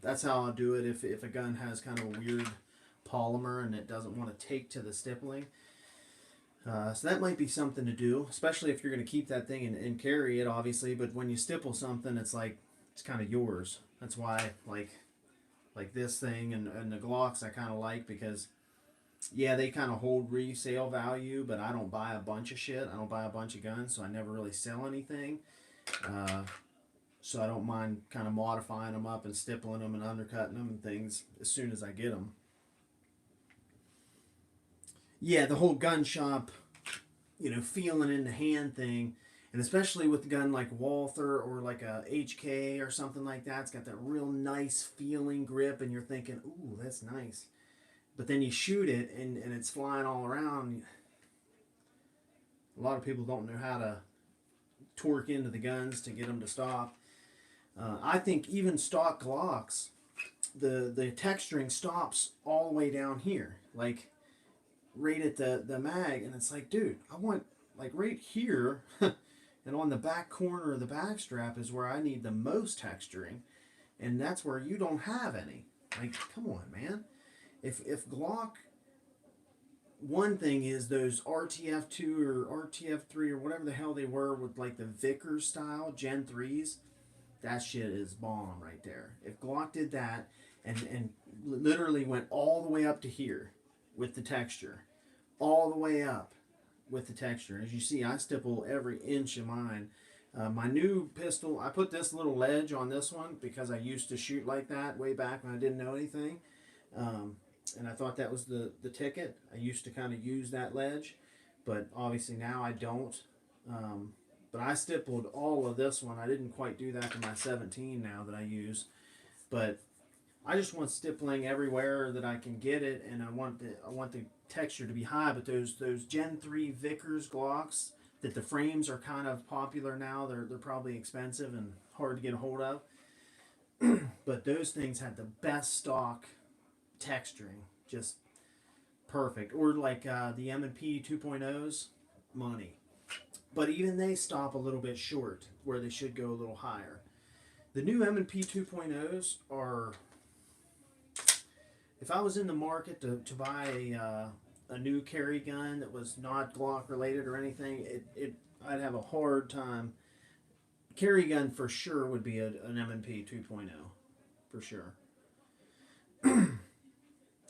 that's how I'll do it if a gun has kind of a weird polymer and it doesn't want to take to the stippling. So that might be something to do, especially if you're going to keep that thing and carry it, obviously. But when you stipple something, it's like it's kind of yours. That's why, like this thing and the Glocks I kind of like, because, yeah, they kind of hold resale value, but I don't buy a bunch of shit. I don't buy a bunch of guns, so I never really sell anything. So I don't mind kind of modifying them up and stippling them and undercutting them and things as soon as I get them. Yeah, the whole gun shop, feeling in the hand thing, and especially with a gun like Walther or like a HK or something like that, it's got that real nice feeling grip, and you're thinking, ooh, that's nice. But then you shoot it, and it's flying all around. A lot of people don't know how to torque into the guns to get them to stop. I think even stock Glocks, the texturing stops all the way down here, like right at the mag, and it's like, dude, I want like right here and on the back corner of the back strap is where I need the most texturing, and that's where you don't have any. Like, come on, man. If Glock, one thing is those RTF2 or RTF3 or whatever the hell they were with like the Vickers style Gen 3s, that shit is bomb right there. If Glock did that and literally went all the way up to here, with the texture, all the way up with the texture. As you see, I stipple every inch of mine. My new pistol, I put this little ledge on this one because I used to shoot like that way back when I didn't know anything. And I thought that was the ticket. I used to kind of use that ledge, but obviously now I don't. But I stippled all of this one. I didn't quite do that to my 17 now that I use, but I just want stippling everywhere that I can get it, and I want the texture to be high. But those Gen 3 Vickers Glocks that the frames are kind of popular now. They're probably expensive and hard to get a hold of. But those things had the best stock texturing, just perfect. Or like the M&P 2.0s, money. But even they stop a little bit short where they should go a little higher. The new M&P 2.0s are, if I was in the market to buy a new carry gun that was not Glock related or anything, I'd have a hard time. Carry gun for sure would be an M&P 2.0 for sure.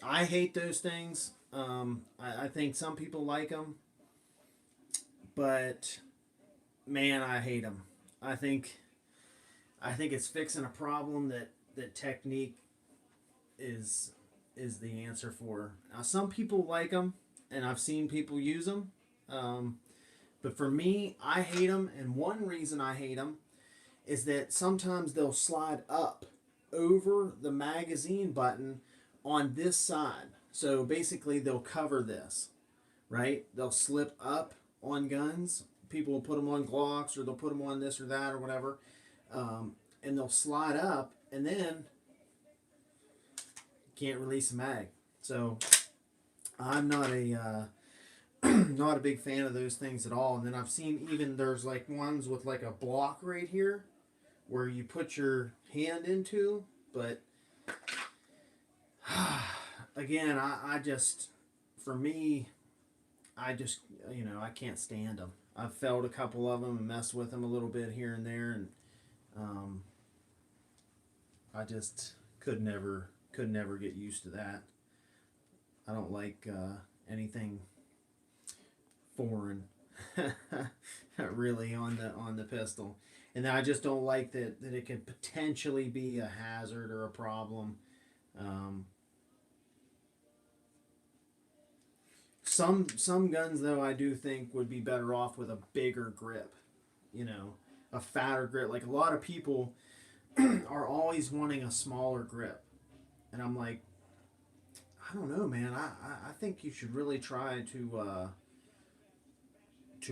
I hate those things. I think some people like them, but man, I hate them. I think it's fixing a problem that technique is the answer for. Now, some people like them, and I've seen people use them. But for me, I hate them, and one reason I hate them is that sometimes they'll slide up over the magazine button on this side. So basically, they'll cover this, right? They'll slip up on guns. People will put them on Glocks, or they'll put them on this or that or whatever, and they'll slide up, and then can't release a mag. So I'm not a not a big fan of those things at all. And then I've seen even there's like ones with like a block right here where you put your hand into, but again, I just, for me, I just, I can't stand them. I've felt a couple of them and messed with them a little bit here and there, and I just could never get used to that. I don't like anything foreign really on the pistol, and I just don't like that it could potentially be a hazard or a problem. Some guns though I do think would be better off with a bigger grip, a fatter grip. Like a lot of people are always wanting a smaller grip, and I'm like, I don't know, man. I think you should really try to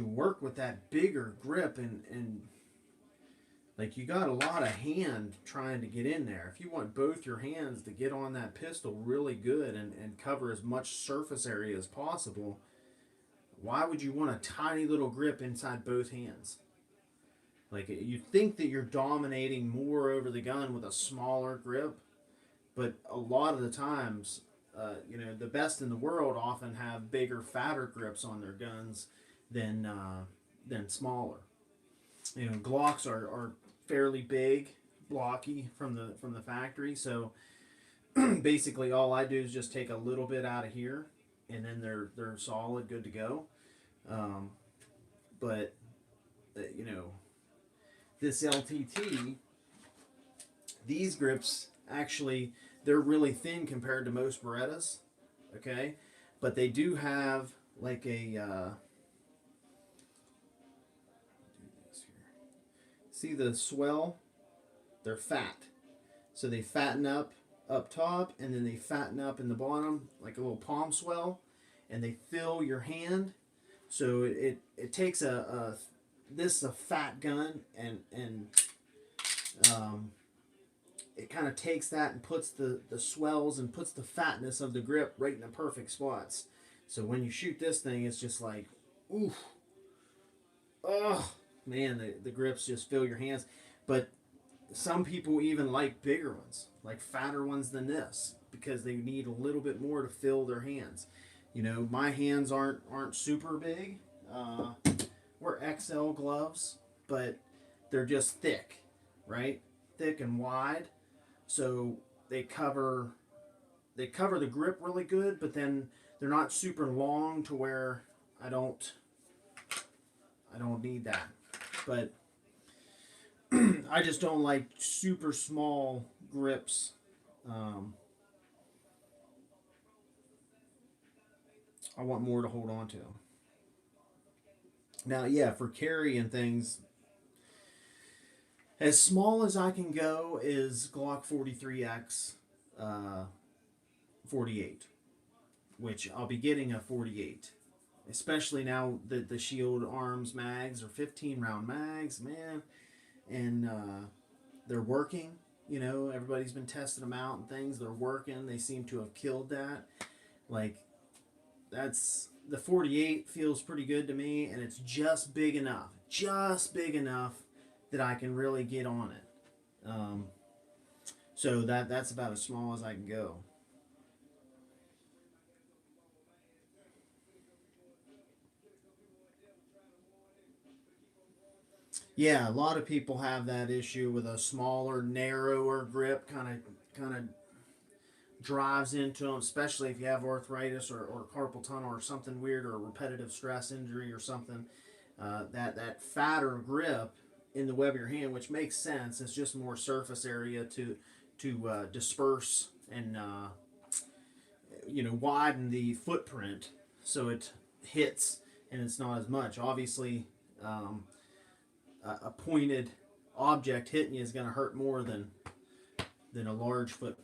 work with that bigger grip, and like you got a lot of hand trying to get in there. If you want both your hands to get on that pistol really good and cover as much surface area as possible, why would you want a tiny little grip inside both hands? Like, you think that you're dominating more over the gun with a smaller grip, but a lot of the times, the best in the world often have bigger, fatter grips on their guns than smaller. Glocks are fairly big, blocky from the factory. So basically, all I do is just take a little bit out of here, and then they're solid, good to go. But this LTT, these grips actually, they're really thin compared to most Berettas, okay? But they do have like a see the swell? They're fat. So they fatten up top, and then they fatten up in the bottom like a little palm swell, and they fill your hand. So it takes this is a fat gun, and it kind of takes that and puts the swells and puts the fatness of the grip right in the perfect spots. So when you shoot this thing, it's just like, oof, oh man, the grips just fill your hands. But some people even like bigger ones, like fatter ones than this, because they need a little bit more to fill their hands. My hands aren't super big. We're XL gloves, but they're just thick, right? Thick and wide. So they cover the grip really good, but then they're not super long to where I don't need that. But I just don't like super small grips. I want more to hold on to. Now, yeah, for carry and things, as small as I can go is Glock 43X 48, which I'll be getting a 48. Especially now that the Shield Arms mags are 15 round mags, man. And they're working. You know, everybody's been testing them out and things. They're working. They seem to have killed that. Like, that's the 48 feels pretty good to me, and it's just big enough that I can really get on it. So that's about as small as I can go. Yeah, a lot of people have that issue with a smaller, narrower grip. Kind of drives into them, especially if you have arthritis or carpal tunnel or something weird or a repetitive stress injury or something. That fatter grip in the web of your hand, which makes sense. It's just more surface area to disperse and widen the footprint so it hits and it's not as much. Obviously, a pointed object hitting you is going to hurt more than a large footprint.